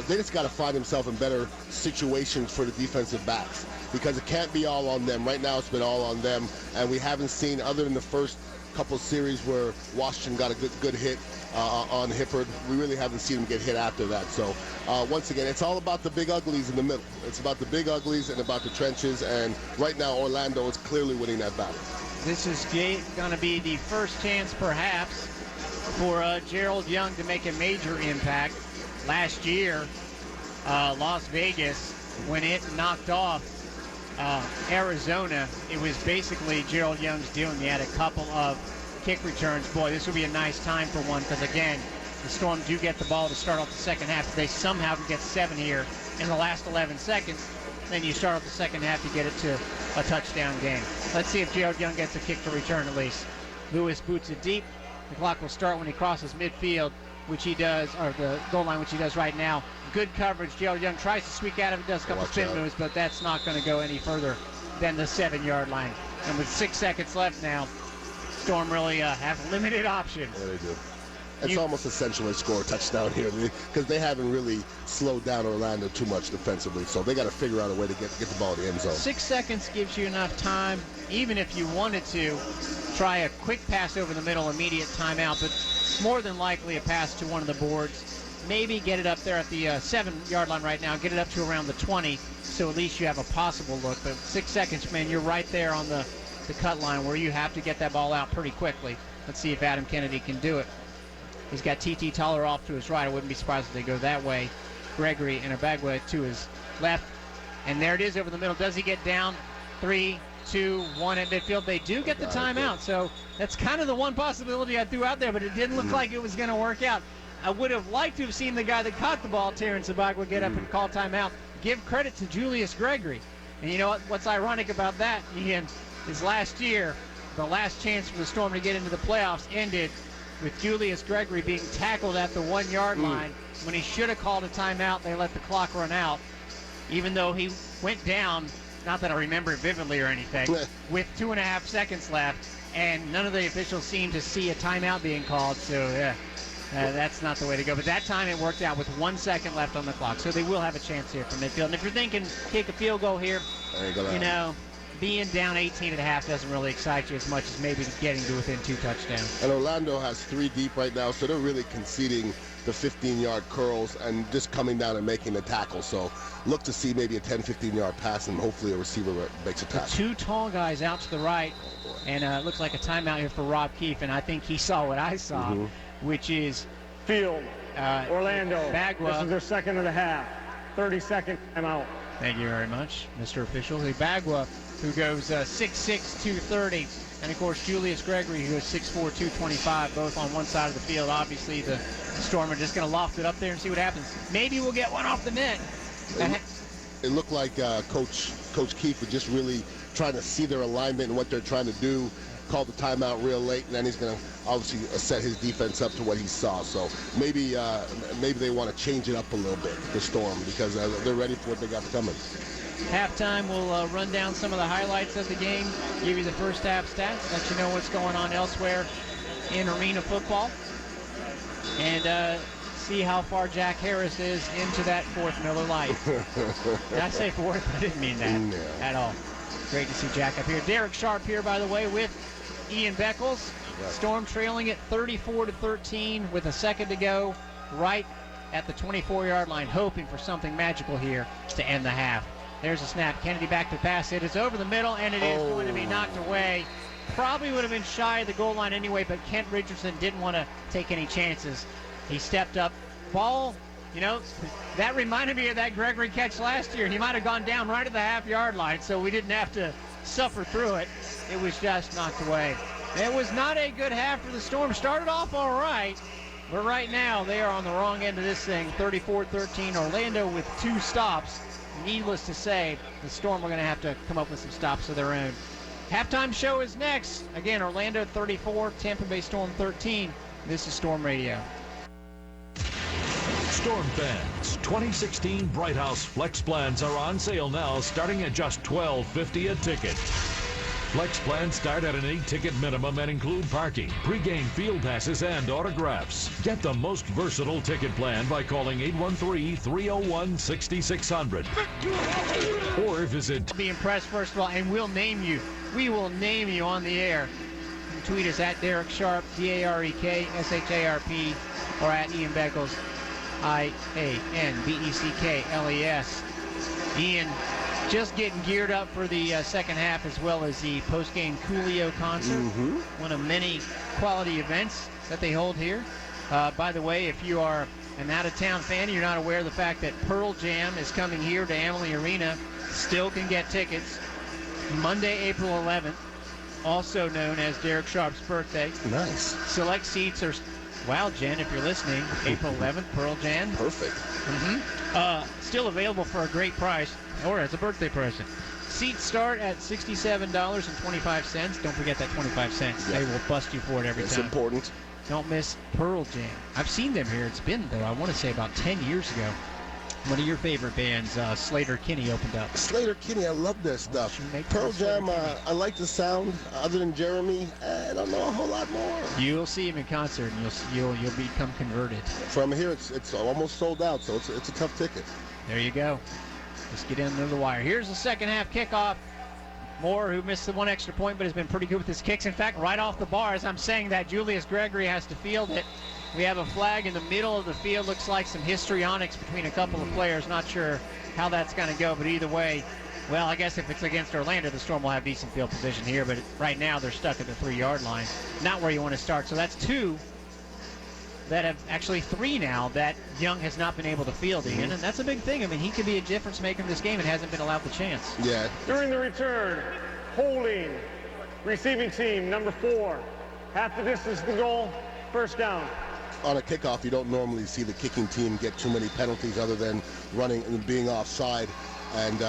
they just got to find himself in better situations for the defensive backs, because it can't be all on them. Right now it's been all on them, and we haven't seen, other than the first couple series where Washington got a good hit on Hippert, we really haven't seen him get hit after that. So once again, it's all about the big uglies in the middle. It's about the big uglies and about the trenches, and right now Orlando is clearly winning that battle. This is going to be the first chance perhaps for Gerald Young to make a major impact. Last year, Las Vegas, when it knocked off Arizona, it was basically Gerald Young's doing. He had a couple of kick returns. Boy, this will be a nice time for one, because again, the Storm do get the ball to start off the second half. If they somehow can get 7 here in the last 11 seconds, then you start off the second half, you get it to a touchdown game. Let's see if Gerald Young gets a kick to return at least. Lewis boots it deep. The clock will start when he crosses midfield, which he does, or the goal line, which he does right now. Good coverage. Gerald Young tries to squeak out of it, does a couple spin moves, but that's not going to go any further than the 7-yard line. And with 6 seconds left now, Storm really have limited options. Yeah, they do. It's almost essential they score a touchdown here, because they haven't really slowed down Orlando too much defensively. So they got to figure out a way to get the ball in the end zone. 6 seconds gives you enough time, even if you wanted to try a quick pass over the middle, immediate timeout, but more than likely a pass to one of the boards. Maybe get it up there at the 7-yard line right now, get it up to around the 20, so at least you have a possible look. But 6 seconds, man, you're right there on the cut line where you have to get that ball out pretty quickly. Let's see if Adam Kennedy can do it. He's got T.T. Toller off to his right. I wouldn't be surprised if they go that way. Gregory and Abagwa to his left. And there it is over the middle. Does he get down? 3, 2, 1 at midfield. They do get the timeout. So that's kind of the one possibility I threw out there, but it didn't look like it was going to work out. I would have liked to have seen the guy that caught the ball, Terrence Abagwa, get up and call timeout. Give credit to Julius Gregory. And you know what's ironic about that, Ian, is last year, the last chance for the Storm to get into the playoffs ended with Julius Gregory being tackled at the 1-yard line. When he should have called a timeout, they let the clock run out, even though he went down, not that I remember it vividly or anything, with 2.5 seconds left, and none of the officials seemed to see a timeout being called. So yeah, that's not the way to go. But that time it worked out with 1 second left on the clock, so they will have a chance here from midfield. And if you're thinking kick a field goal here, you know, being down 18.5 doesn't really excite you as much as maybe getting to within 2 touchdowns. And Orlando has 3 deep right now, so they're really conceding the 15-yard curls and just coming down and making the tackle. So look to see maybe a 10, 15-yard pass, and hopefully a receiver makes a tackle. 2 tall guys out to the right, and it looks like a timeout here for Rob Keefe, and I think he saw what I saw, which is field. Orlando. Bagua. This is their second of the half. 30-second timeout. Thank you very much, Mr. Official. Bagua, who goes 6'6", 230. And, of course, Julius Gregory, who is 6'4", 225, both on one side of the field. Obviously, the Storm are just going to loft it up there and see what happens. Maybe we'll get one off the net. It looked like Coach Keefe was just really trying to see their alignment and what they're trying to do. Called the timeout real late, and then he's going to obviously set his defense up to what he saw. So maybe they want to change it up a little bit, the Storm, because they're ready for what they got coming. Halftime, we'll run down some of the highlights of the game, give you the first half stats, let you know what's going on elsewhere in arena football, and see how far Jack Harris is into that 4th Miller Lite. Did I say 4th? I didn't mean that at all. Great to see Jack up here. Derek Sharp here, by the way, with Ian Beckles. Storm trailing it 34-13 with a second to go, right at the 24-yard line, hoping for something magical here to end the half. There's a snap. Kennedy back to pass. It is over the middle, and it is going to be knocked away. Probably would have been shy of the goal line anyway, but Kent Richardson didn't want to take any chances. He stepped up. Ball, you know, that reminded me of that Gregory catch last year. He might have gone down right at the half-yard line, so we didn't have to suffer through it. It was just knocked away. It was not a good half for the Storm. Started off all right, but right now they are on the wrong end of this thing. 34-13, Orlando with 2 stops. Needless to say, the Storm are going to have to come up with some stops of their own. Halftime show is next. Again, Orlando 34, Tampa Bay Storm 13. This is Storm Radio. Storm fans, 2016 Bright House Flex plans are on sale now, starting at just $12.50 a ticket. Flex plans start at an 8-ticket minimum and include parking, pregame field passes, and autographs. Get the most versatile ticket plan by calling 813-301-6600. Or visit... Be impressed, first of all, and we'll name you. We will name you on the air. You can tweet us at Derek Sharp, DAREK, SHARP, or at Ian Beckles, IANBECKLES. Ian, just getting geared up for the second half, as well as the post-game Coolio concert, one of many quality events that they hold here. By the way, if you are an out-of-town fan, you're not aware of the fact that Pearl Jam is coming here to Amalie Arena, still can get tickets. Monday, April 11th, also known as Derek Sharp's birthday. Nice. Select seats are... Wow, Jen, if you're listening, April 11th, Pearl Jam. Perfect. Still available for a great price, or as a birthday present. Seats start at $67.25. Don't forget that 25 cents. They will bust you for it every time. It's important. Don't miss Pearl Jam. I've seen them here. It's been, though, I want to say about 10 years ago. One of your favorite bands, Slater Kinney, opened up. Slater Kinney, I love their stuff. Pearl Jam, I like the sound. Other than Jeremy, I don't know a whole lot more. You'll see him in concert, and you'll become converted. From here, it's almost sold out, so it's a tough ticket. There you go. Let's get into the wire. Here's the second half kickoff. Moore, who missed the one extra point, but has been pretty good with his kicks. In fact, right off the bar, as I'm saying that, Julius Gregory has to field it. We have a flag in the middle of the field. Looks like some histrionics between a couple of players. Not sure how that's going to go, but either way, well, I guess if it's against Orlando, the Storm will have decent field position here, but right now they're stuck at the 3-yard line. Not where you want to start. So that's two that have, actually three now, that Young has not been able to field, Ian, and that's a big thing. I mean, he could be a difference maker in this game and hasn't been allowed the chance. Yeah. During the return, holding, receiving team, number 4. Half the distance to the goal, first down. On a kickoff, you don't normally see the kicking team get too many penalties other than running and being offside. And,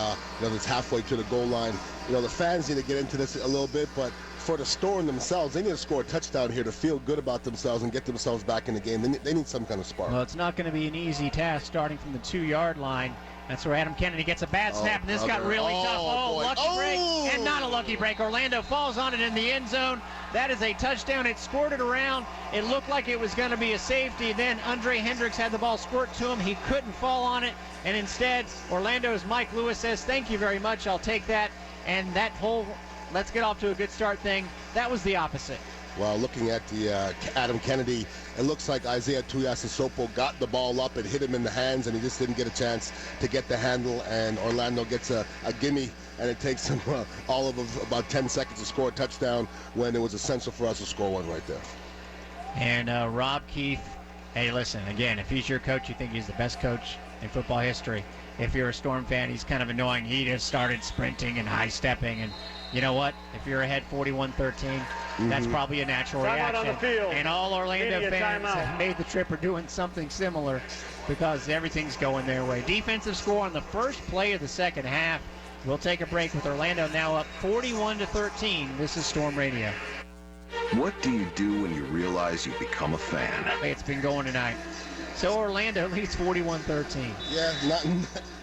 it's halfway to the goal line. The fans need to get into this a little bit, but for the Storm themselves, they need to score a touchdown here to feel good about themselves and get themselves back in the game. They need some kind of spark. Well, it's not going to be an easy task starting from the 2-yard line. That's where Adam Kennedy gets a bad snap, and this got really tough. Lucky break, and not a lucky break. Orlando falls on it in the end zone. That is a touchdown. It squirted around. It looked like it was going to be a safety. Then Andre Hendricks had the ball squirt to him. He couldn't fall on it, and instead, Orlando's Mike Lewis says, "Thank you very much. I'll take that." And that whole let's get off to a good start thing, that was the opposite. Well, looking at the Adam Kennedy, it looks like Isaiah Tuiasosopo got the ball up and hit him in the hands, and he just didn't get a chance to get the handle, and Orlando gets a gimme, and it takes him all of about 10 seconds to score a touchdown when it was essential for us to score one right there. And Rob Keefe, hey, listen, again, if he's your coach, you think he's the best coach in football history. If you're a Storm fan, he's kind of annoying. He just started sprinting and high-stepping, and you know what? If you're ahead 41-13, that's probably a natural reaction. On the field. And all Orlando fans have made the trip or doing something similar because everything's going their way. Defensive score on the first play of the second half. We'll take a break with Orlando now up 41-13. This is Storm Radio. What do you do when you realize you've become a fan? Hey, it's been going tonight. So Orlando leads 41-13. Yeah,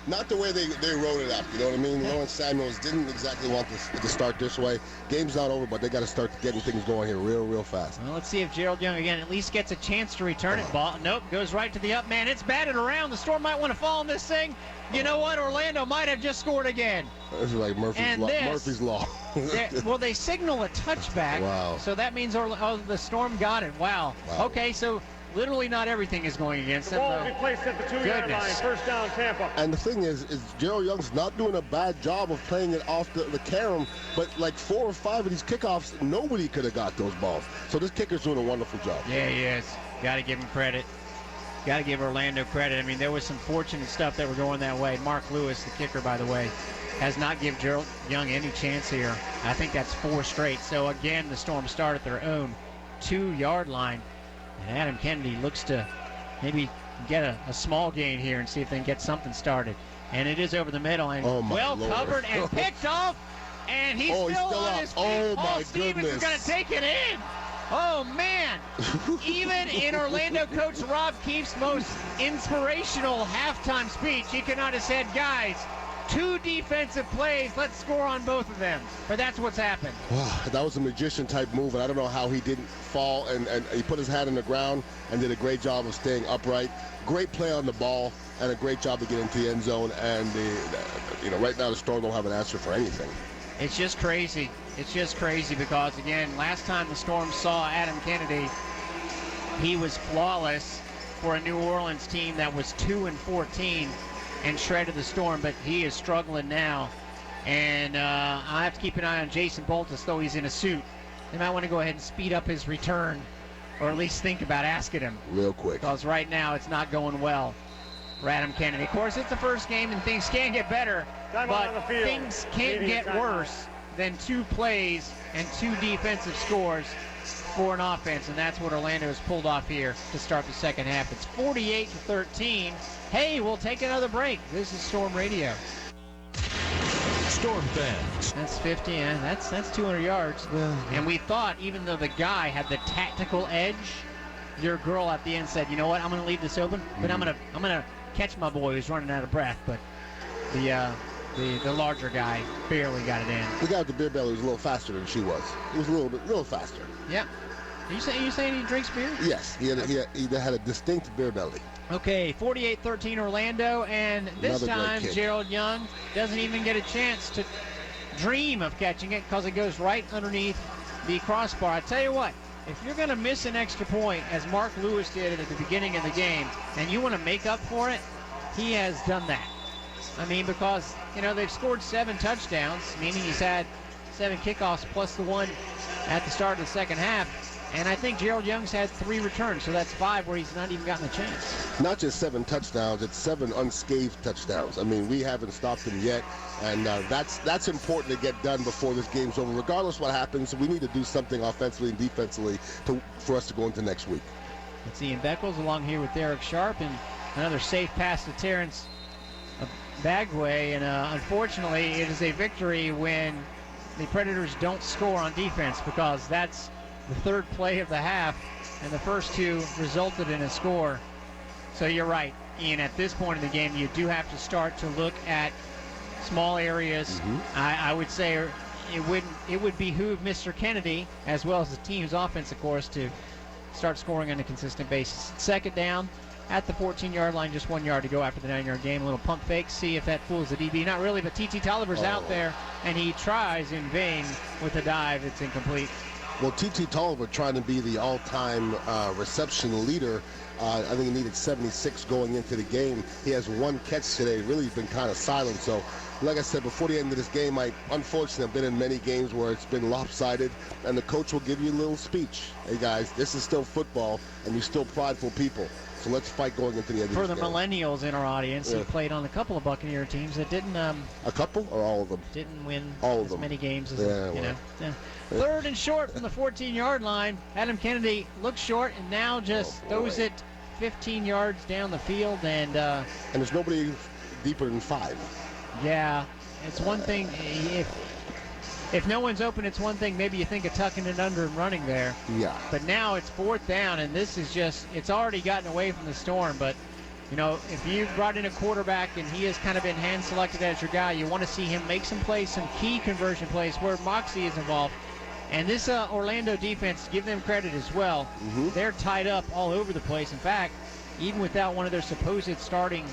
not the way they wrote it up, you know what I mean? Lawrence Samuels didn't exactly want to start this way. Game's not over, but they got to start getting things going here real fast. Well, let's see if Gerald Young, again, at least gets a chance to return it. Ball. Nope, goes right to the up man. It's batted around. The Storm might want to fall in this thing. You know what? Orlando might have just scored again. This is like Murphy's Law. Well, they signal a touchback. Wow. So that means the Storm got it. Wow. Okay, so literally not everything is going against them. Ball will be placed at the 2-yard line. First down, Tampa. And the thing is Gerald Young's not doing a bad job of playing it off the carom, but like 4 or 5 of these kickoffs, nobody could have got those balls. So this kicker's doing a wonderful job. Yeah, he is. Got to give him credit. Got to give Orlando credit. I mean, there was some fortunate stuff that were going that way. Mark Lewis, the kicker, by the way, has not given Gerald Young any chance here. I think that's 4 straight. So, again, the Storm start at their own 2-yard line. And Adam Kennedy looks to maybe get a small gain here and see if they can get something started. And it is over the middle and well covered and picked off. And he's still on his feet. Oh, my Stevens goodness. is going to take it in. Oh, man. Even in Orlando coach Rob Keefe's most inspirational halftime speech, he could not have said, guys, 2 defensive plays, let's score on both of them. But that's what's happened. Wow, that was a magician-type move, and I don't know how he didn't fall, and he put his hat in the ground and did a great job of staying upright. Great play on the ball, and a great job to get into the end zone. And, right now the Storm don't have an answer for anything. It's just crazy. It's just crazy because, again, last time the Storm saw Adam Kennedy, he was flawless for a New Orleans team that was 2-14 and shredded the Storm, but he is struggling now. And I have to keep an eye on Jason Boltus, though he's in a suit. They might want to go ahead and speed up his return, or at least think about asking him. Real quick. Because right now it's not going well for Adam Kennedy. Of course, it's the first game and things can get better, but things can't get worse than 2 plays and 2 defensive scores for an offense, and that's what Orlando has pulled off here to start the second half. It's 48-13. Hey, we'll take another break. This is Storm Radio. Storm fans. That's 50, and that's 200 yards. And we thought, even though the guy had the tactical edge, your girl at the end said, you know what, I'm going to leave this open, but I'm gonna catch my boy who's running out of breath. But the larger guy barely got it in. The guy with the beer belly was a little faster than she was. He was a little faster. Yeah. You saying he drinks beer? Yes, he had a distinct beer belly. Okay, 48-13 Orlando, and this Another time great kick. Gerald Young doesn't even get a chance to dream of catching it because it goes right underneath the crossbar. I tell you what, if you're going to miss an extra point, as Mark Lewis did at the beginning of the game, and you want to make up for it, he has done that. I mean, because, they've scored 7 touchdowns, meaning he's had 7 kickoffs plus the one at the start of the second half. And I think Gerald Young's had 3 returns, so that's 5 where he's not even gotten a chance. Not just 7 touchdowns, it's 7 unscathed touchdowns. I mean, we haven't stopped him yet, and that's important to get done before this game's over. Regardless of what happens, we need to do something offensively and defensively for us to go into next week. It's Ian Beckles along here with Derek Sharp, and another safe pass to Terrence Bagway. And unfortunately, it is a victory when the Predators don't score on defense, because that's the 3rd play of the half, and the first 2 resulted in a score. So you're right, Ian, at this point in the game, you do have to start to look at small areas. Mm-hmm. I would say it would behoove Mr. Kennedy, as well as the team's offense, of course, to start scoring on a consistent basis. 2nd down at the 14-yard line, just 1 yard to go after the 9-yard game. A little pump fake, see if that fools the DB. Not really, but T.T. Tolliver's out there, and he tries in vain with a dive. It's incomplete. Well, T.T. Tolliver trying to be the all-time reception leader. I think he needed 76 going into the game. He has 1 catch today. Really been kind of silent. So, like I said, before the end of this game, I unfortunately have been in many games where it's been lopsided, and the coach will give you a little speech. Hey, guys, this is still football, and you're still prideful people. So let's fight going into the end of For this the game. millennials in our audience, he played on a couple of Buccaneer teams that didn't... a couple or all of them? Didn't win all of as them. many games as, Yeah. 3rd and short from the 14-yard line. Adam Kennedy looks short and now just throws it 15 yards down the field. And there's nobody deeper than 5. Yeah, it's one thing. If no one's open, it's one thing. Maybe you think of tucking it under and running there. Yeah. But now it's 4th down, and this is just, it's already gotten away from the Storm. But, if you brought in a quarterback and he has kind of been hand-selected as your guy, you want to see him make some plays, some key conversion plays where Moxie is involved. And this Orlando defense, give them credit as well. Mm-hmm. They're tied up all over the place. In fact, even without one of their supposed starting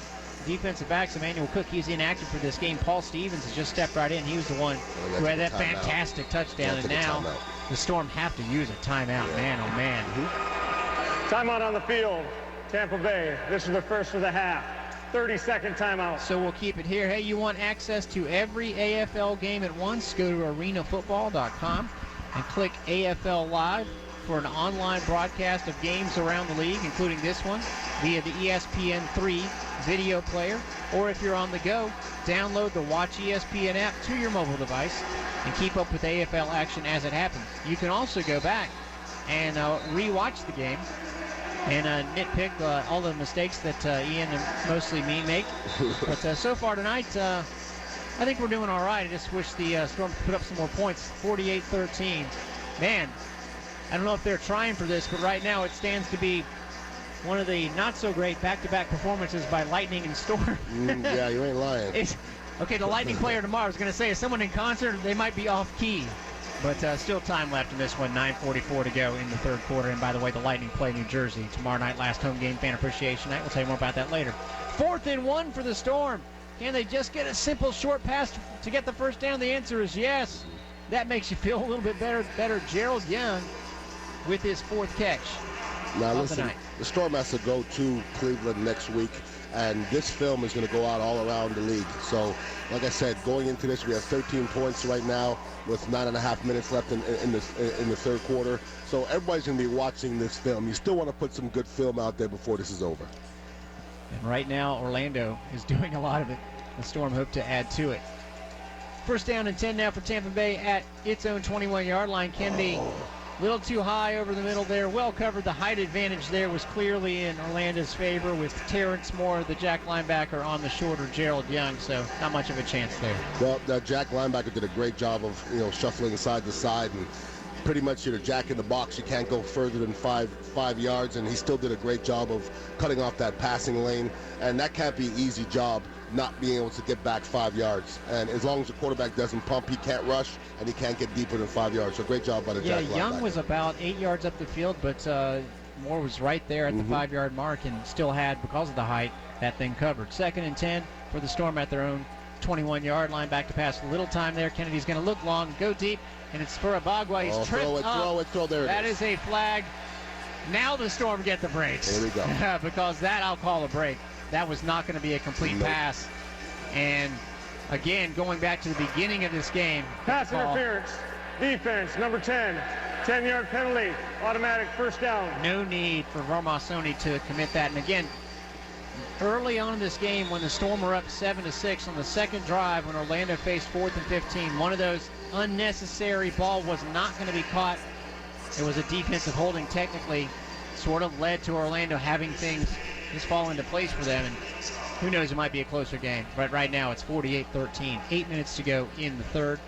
defensive backs, Emmanuel Cook, he's inactive for this game. Paul Stevens has just stepped right in. He was the one who had that fantastic touchdown. And now the Storm have to use a timeout. Yeah. Man, oh, man. Mm-hmm. Timeout on the field. Tampa Bay. This is the first of the half. 30-second timeout. So we'll keep it here. Hey, you want access to every AFL game at once? Go to arenafootball.com and click AFL Live for an online broadcast of games around the league, including this one, via the ESPN3 video player. Or if you're on the go, download the Watch ESPN app to your mobile device and keep up with AFL action as it happens. You can also go back and re-watch the game and nitpick all the mistakes that Ian and mostly me make. But so far tonight, I think we're doing all right. I just wish the Storm could put up some more points. 48-13. Man, I don't know if they're trying for this, but right now it stands to be one of the not-so-great back-to-back performances by Lightning and Storm. Yeah, you ain't lying. Okay, the Lightning player tomorrow is going to say, is someone in concert? They might be off-key. But still time left in this one, 9:44 to go in the third quarter. And by the way, the Lightning play New Jersey tomorrow night, last home game, Fan Appreciation Night. We'll tell you more about that later. 4th and 1 for the Storm. Can they just get a simple short pass to get the first down? The answer is yes. That makes you feel a little bit better. Gerald Young with his 4th catch. Now listen, the Storm has to go to Cleveland next week, and this film is going to go out all around the league. So, like I said, going into this, we have 13 points right now with 9.5 minutes left in the third quarter. So everybody's going to be watching this film. You still want to put some good film out there before this is over. And right now, Orlando is doing a lot of it. The Storm hope to add to it. First down and 10 now for Tampa Bay at its own 21-yard line. Kennedy, a little too high over the middle there. Well covered. The height advantage there was clearly in Orlando's favor with Terrence Moore, the Jack linebacker, on the shorter Gerald Young. So not much of a chance there. Well, the Jack linebacker did a great job of shuffling side to side, and pretty much you're a Jack in the box. You can't go further than five yards, and he still did a great job of cutting off that passing lane. And that can't be an easy job, not being able to get back 5 yards. And as long as the quarterback doesn't pump, he can't rush, and he can't get deeper than 5 yards. So great job by the Jack linebacker. Yeah, Young was about 8 yards up the field, but Moore was right there at the 5-yard mark and still had, because of the height, that thing covered. 2nd and 10 for the Storm at their own 21-yard line. Back to pass. A little time there. Kennedy's going to look long, go deep, and it's for Abagwa. He's tripped up. Throw it. There that is a flag. Now the Storm get the breaks. There we go. Because that I'll call a break. That was not going to be a complete pass. And again, going back to the beginning of this game. Pass interference. Defense, number 10. 10-yard penalty. Automatic first down. No need for Romasoni to commit that. And again, early on in this game, when the Storm were up 7-6 on the second drive, when Orlando faced 4th and 15, one of those unnecessary ball was not going to be caught. It was a defensive holding, technically, sort of led to Orlando having things just fall into place for them. And who knows, it might be a closer game. But right now it's 48-13. 8 minutes to go in the third.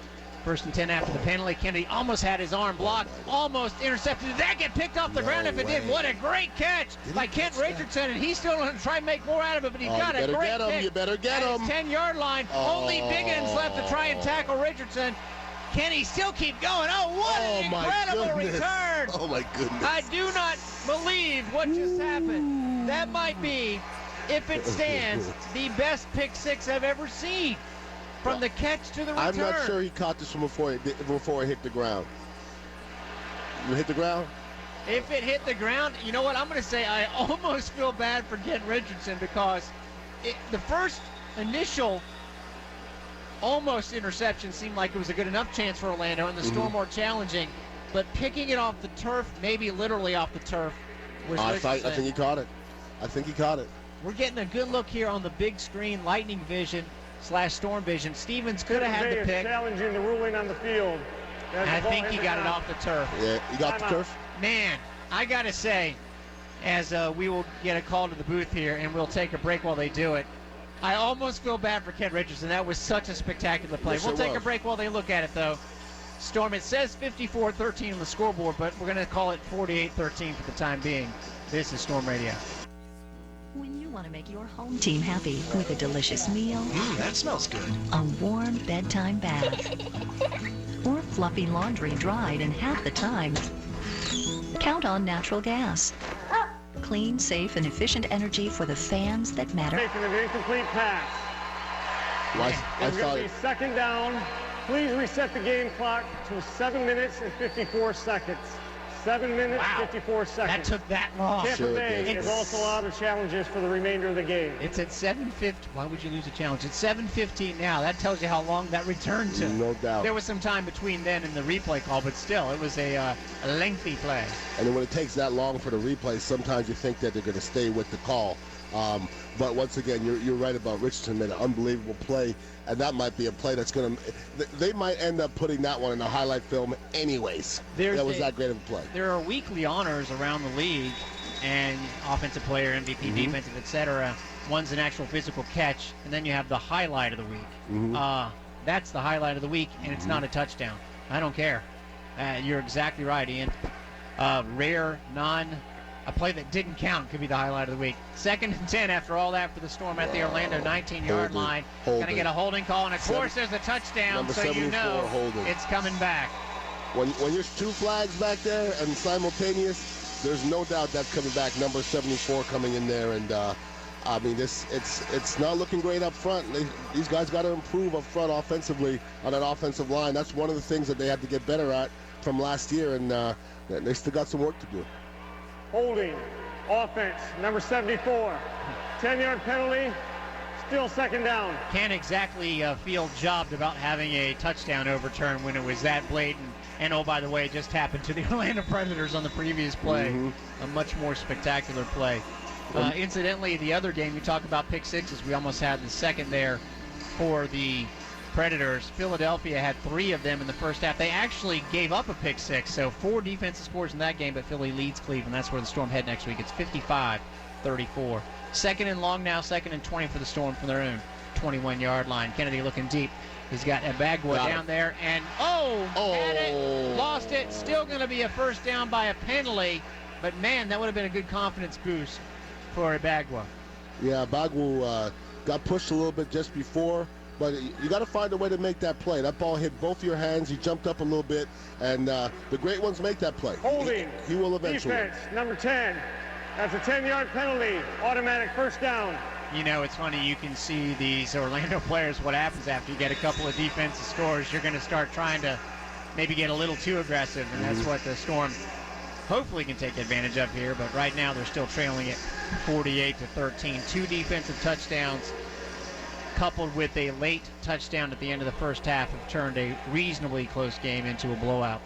1st and 10 after the penalty. Kennedy almost had his arm blocked, almost intercepted. Did that get picked off the ground? If it did, what a great catch by Kent Richardson. And he's still going to try and make more out of it, but he's got a great catch. You better get him. 10-yard line. Only Biggins left to try and tackle Richardson. Can he still keep going? Oh, what an incredible return. Oh, my goodness. I do not believe what just happened. That might be, if it stands, the best pick six I've ever seen. From the catch to the return. I'm not sure he caught this one before it hit the ground. You hit the ground? If it hit the ground, you know what? I'm going to say I almost feel bad for Kent Richardson because the first initial almost interception seemed like it was a good enough chance for Orlando, and the Storm more challenging. But picking it off the turf, maybe literally off the turf, was I think he caught it. I think he caught it. We're getting a good look here on the big screen, Lightning Vision / Storm Vision. Stevens could have had the pick. Challenging the ruling on the field. And I think he got it off the turf. Yeah, he got the turf. Man, I got to say, as we will get a call to the booth here, and we'll take a break while they do it, I almost feel bad for Kent Richardson. That was such a spectacular play. Yes, we'll take a break while they look at it, though. Storm, it says 54-13 on the scoreboard, but we're going to call it 48-13 for the time being. This is Storm Radio. When you want to make your home team happy with a delicious meal, that smells good. A warm bedtime bath, or fluffy laundry dried in half the time, count on natural gas. Clean, safe, and efficient energy for the fans that matter. Making an incomplete pass. It's going to be second down. Please reset the game clock to 7 minutes and 54 seconds. 7 minutes, 54 seconds. That took that long. Tampa Bay is also out of challenges for the remainder of the game. It's at 7:50. Why would you lose a challenge? It's 7:15 now. That tells you how long that return took. No doubt. There was some time between then and the replay call, but still, it was a lengthy play. And then when it takes that long for the replay, sometimes you think that they're going to stay with the call. But once again, you're right about Richardson. Made an unbelievable play, and that might be a play that's going to. They might end up putting that one in the highlight film, anyways. That was that great of a play. There are weekly honors around the league, and offensive player, MVP, defensive, etc. One's an actual physical catch, and then you have the highlight of the week. That's the highlight of the week, and it's not a touchdown. I don't care. You're exactly right, Ian. rare a play that didn't count could be the highlight of the week. 2nd and 10 after all that for the Storm at the Orlando 19-yard line. Going to get a holding call, and of course there's a touchdown, so you know it's coming back. When there's 2 flags back there and simultaneous, there's no doubt that's coming back. Number 74 coming in there, and I mean, it's not looking great up front. These guys got to improve up front offensively on that offensive line. That's one of the things that they had to get better at from last year, and they still got some work to do. Holding, offense, number 74. 10-yard penalty, still 2nd down. Can't exactly feel jobbed about having a touchdown overturned when it was that blatant. And, oh, by the way, it just happened to the Orlando Predators on the previous play. A much more spectacular play. Incidentally, the other game, you talk about pick sixes, we almost had the second there for the Predators. Philadelphia had 3 of them in the first half. They actually gave up a pick 6, so 4 defensive scores in that game, but Philly leads Cleveland. That's where the Storm head next week. It's 55-34. 2nd and long now, 2nd and 20 for the Storm from their own 21-yard line. Kennedy looking deep. He's got Ebagwa down there, and had it, lost it. Still going to be a first down by a penalty, but man, that would have been a good confidence boost for Ebagwa. Yeah, Ebagwa got pushed a little bit just before, but you got to find a way to make that play. That ball hit both your hands. He jumped up a little bit, and the great ones make that play. Holding. He will eventually. Defense, number 10. That's a 10-yard penalty. Automatic first down. You know, it's funny. You can see these Orlando players, what happens after you get a couple of defensive scores. You're going to start trying to maybe get a little too aggressive, and that's what the Storm hopefully can take advantage of here. But right now they're still trailing it 48-13. 2 defensive touchdowns coupled with a late touchdown at the end of the first half have turned a reasonably close game into a blowout.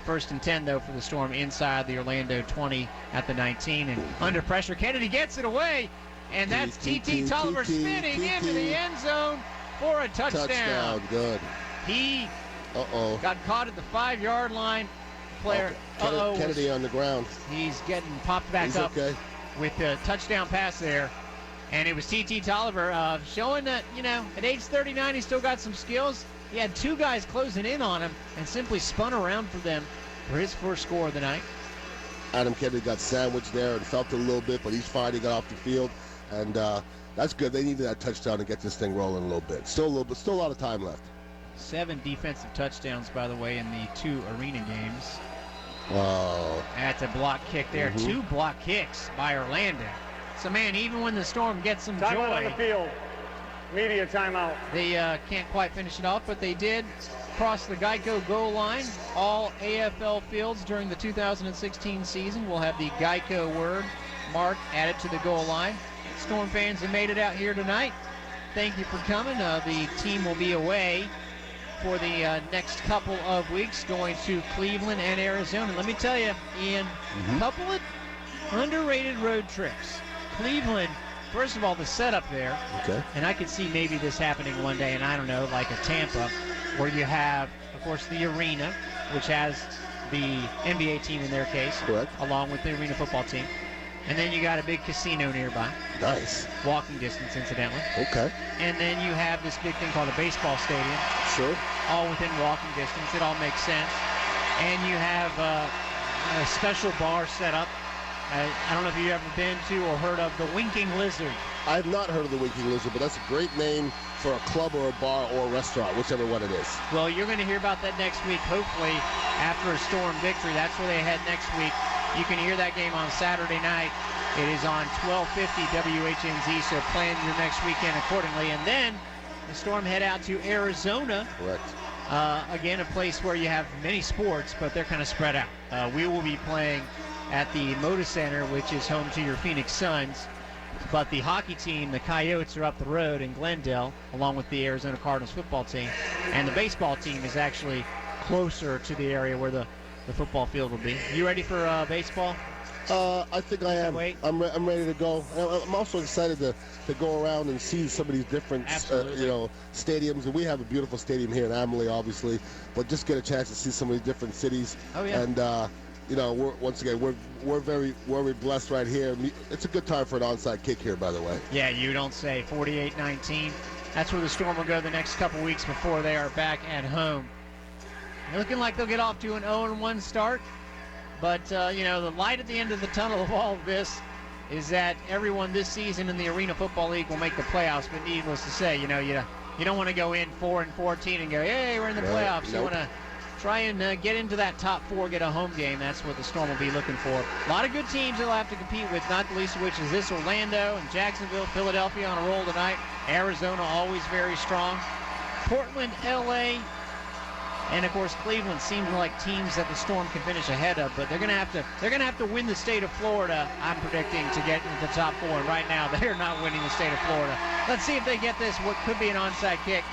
1st and 10, though, for the Storm inside the Orlando 20 at the 19. And under pressure, Kennedy gets it away. And that's T.T. Tolliver spinning into the end zone for a touchdown. Good. He got caught at the 5-yard line. Kennedy on the ground. He's getting popped back up with a touchdown pass there. And it was T.T. Tolliver showing that, you know, at age 39, he's still got some skills. He had 2 guys closing in on him and simply spun around for them for his first score of the night. Adam Kennedy got sandwiched there and felt it a little bit, but he's fine. He got off the field, and that's good. They needed that touchdown to get this thing rolling a little bit. Still a lot of time left. 7 defensive touchdowns, by the way, in the 2 arena games. Wow. That's a block kick there. 2 block kicks by Orlando. So, man, even when the Storm gets some joy. Timeout on the field. Media timeout. They can't quite finish it off, but they did cross the Geico goal line. All AFL fields during the 2016 season will have the Geico word mark added to the goal line. Storm fans have made it out here tonight. Thank you for coming. The team will be away for the next couple of weeks, going to Cleveland and Arizona. Let me tell you, Ian, a couple of underrated road trips. Cleveland, first of all, the setup there, and I could see maybe this happening one day, and I don't know, like a Tampa, where you have, of course, the arena, which has the NBA team in their case, along with the arena football team. And then you got a big casino nearby. Nice. Walking distance, incidentally. Okay. And then you have this big thing called a baseball stadium. Sure. All within walking distance. It all makes sense. And you have a special bar set up. I don't know if you've ever been to or heard of the Winking Lizard. I have not heard of the Winking Lizard, but that's a great name for a club or a bar or a restaurant, whichever one it is. Well, you're going to hear about that next week, hopefully, after a Storm victory. That's where they head next week. You can hear that game on Saturday night. It is on 1250 WHNZ, so plan your next weekend accordingly. And then the Storm head out to Arizona. Correct. Again, a place where you have many sports, but they're kind of spread out. We will be playing at the Moda Center, which is home to your Phoenix Suns. But the hockey team, the Coyotes, are up the road in Glendale, along with the Arizona Cardinals football team. And the baseball team is actually closer to the area where the football field will be. You ready for baseball? I think I am. I'm ready to go. I'm also excited to go around and see some of these different stadiums. And we have a beautiful stadium here in Amalie, obviously, but just get a chance to see some of these different cities. Oh, yeah. And we're very blessed right here. It's a good time for an onside kick here, by the way. Yeah, you don't say. 48-19. That's where the Storm will go the next couple weeks before they are back at home. Looking like they'll get off to an 0-1 start. But, the light at the end of the tunnel of all of this is that everyone this season in the Arena Football League will make the playoffs. But needless to say, you don't want to go in 4-14 and go, hey, we're in the playoffs. Nope. You want to try and get into that top 4, get a home game. That's what the Storm will be looking for. A lot of good teams they'll have to compete with, not the least of which is this Orlando and Jacksonville, Philadelphia on a roll tonight. Arizona always very strong. Portland, L.A., and of course Cleveland seems like teams that the Storm can finish ahead of, but they're going to have to win the state of Florida, I'm predicting, to get into the top 4. And right now they're not winning the state of Florida. Let's see if they get this, what could be an onside kick.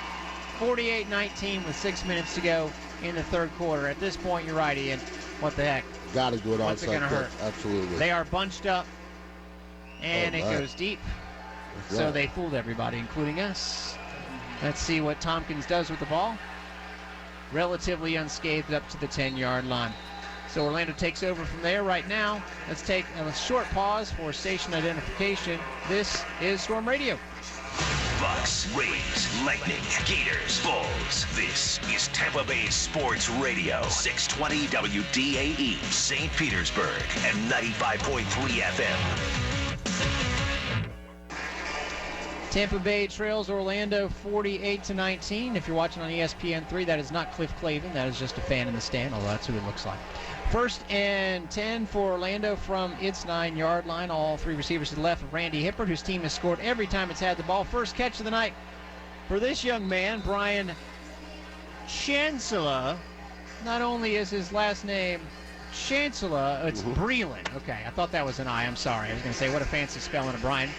48-19 with 6 minutes to go in the third quarter. At this point, you're right, Ian. What the heck? Got to do it What's it going to hurt? Absolutely. They are bunched up, and it goes deep. So they fooled everybody, including us. Let's see what Tompkins does with the ball. Relatively unscathed up to the 10-yard line. So Orlando takes over from there right now. Let's take a short pause for station identification. This is Storm Radio. Bucks, Rays, Lightning, Gators, Bulls. This is Tampa Bay Sports Radio. 620 WDAE, St. Petersburg, and 95.3 FM. Tampa Bay trails Orlando 48-19. If you're watching on ESPN3, that is not Cliff Clavin. That is just a fan in the stand, although that's who it looks like. 1st and 10 for Orlando from its 9-yard line. All 3 receivers to the left of Randy Hippert, whose team has scored every time it's had the ball. First catch of the night for this young man, Brian Chancellor. Not only is his last name Chancellor, it's Breland. Okay, I thought that was an I. I'm sorry. I was going to say, what a fancy spelling of Brian.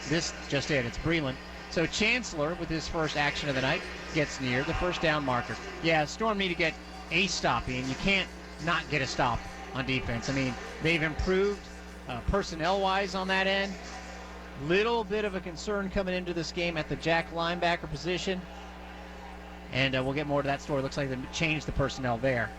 This just it. It's Breland. So Chancellor, with his first action of the night, gets near the first down marker. Yeah, Storm need to get a stop in. You can't not get a stop on defense. I mean, they've improved personnel-wise on that end. Little bit of a concern coming into this game at the jack linebacker position. And we'll get more to that story. Looks like they changed the personnel there.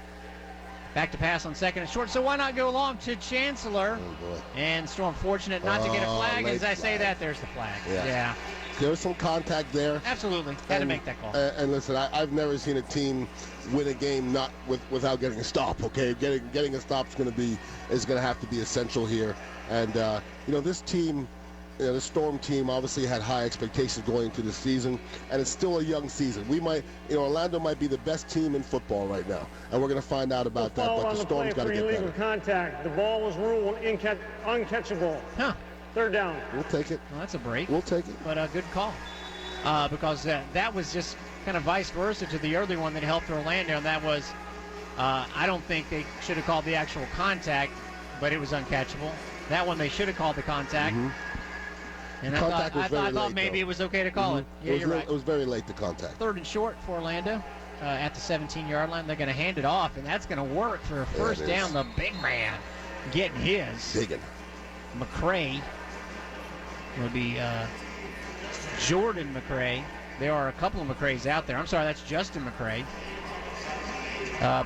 Back to pass on 2nd and short, so why not go long to Chancellor? Oh, boy. And Storm fortunate not to get a flag. As I say that, there's the flag. Yeah. There was some contact there. Absolutely. Had to make that call. And listen, I've never seen a team win a game not without getting a stop, okay? Getting a stop is going to have to be essential here. And, this team, the Storm team obviously had high expectations going into the season, and it's still a young season. Orlando might be the best team in football right now, and we're going to find out about that, but the Storm's got to get better. Contact. The ball was ruled uncatchable. Huh. 3rd down. We'll take it. Well, that's a break. We'll take it. But a good call, because that was just kind of vice versa to the early one that helped Orlando, and that was, I don't think they should have called the actual contact, but it was uncatchable. That one they should have called the contact. And I thought maybe it was okay to call it. Yeah, you're right. It was very late to contact. 3rd and short for Orlando at the 17-yard line. They're going to hand it off, and that's going to work for a first down. The big man getting his. Digging. McCray will be Jordan McCray. There are a couple of McCrays out there. I'm sorry, that's Justin McCray.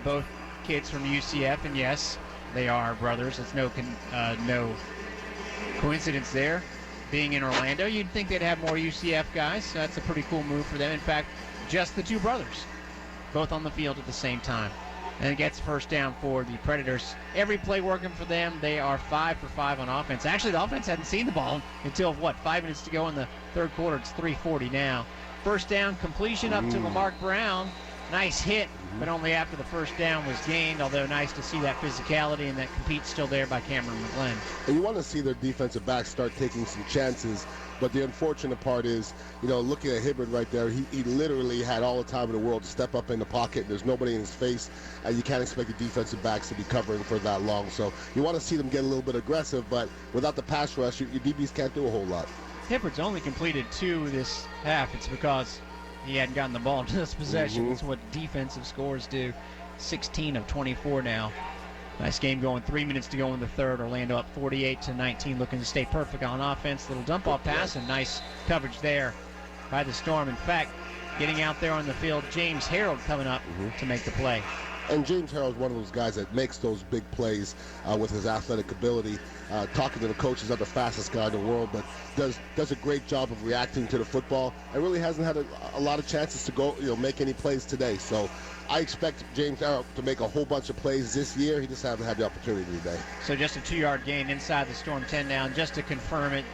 Both kids from UCF, and yes, they are brothers. It's no coincidence there. Being in Orlando, you'd think they'd have more UCF guys, so that's a pretty cool move for them. In fact, just the 2 brothers, both on the field at the same time. And it gets first down for the Predators. Every play working for them. They are 5 for 5 on offense. Actually, the offense hadn't seen the ball until, 5 minutes to go in the third quarter. It's 3:40 now. First down completion up to Lamarck Brown. Nice hit, but only after the first down was gained, although nice to see that physicality and that compete still there by Cameron McGlenn. And you want to see their defensive backs start taking some chances, but the unfortunate part is, looking at Hibbert right there, he literally had all the time in the world to step up in the pocket. There's nobody in his face, and you can't expect the defensive backs to be covering for that long. So you want to see them get a little bit aggressive, but without the pass rush, your DBs can't do a whole lot. Hibbert's only completed 2 this half. It's because he hadn't gotten the ball into this possession. That's what defensive scores do. 16 of 24 now. Nice game going. 3 minutes to go in the third. Orlando up 48-19, looking to stay perfect on offense. Little dump-off pass and nice coverage there by the Storm. In fact, getting out there on the field, James Harreld coming up to make the play. And James Harrell's one of those guys that makes those big plays with his athletic ability. Talking to the coach, he's not the fastest guy in the world, but does a great job of reacting to the football, and really hasn't had a lot of chances to go, make any plays today. So I expect James Harrell to make a whole bunch of plays this year. He just hasn't had the opportunity today. So just a 2-yard gain inside the Storm 10 down. Just to confirm it,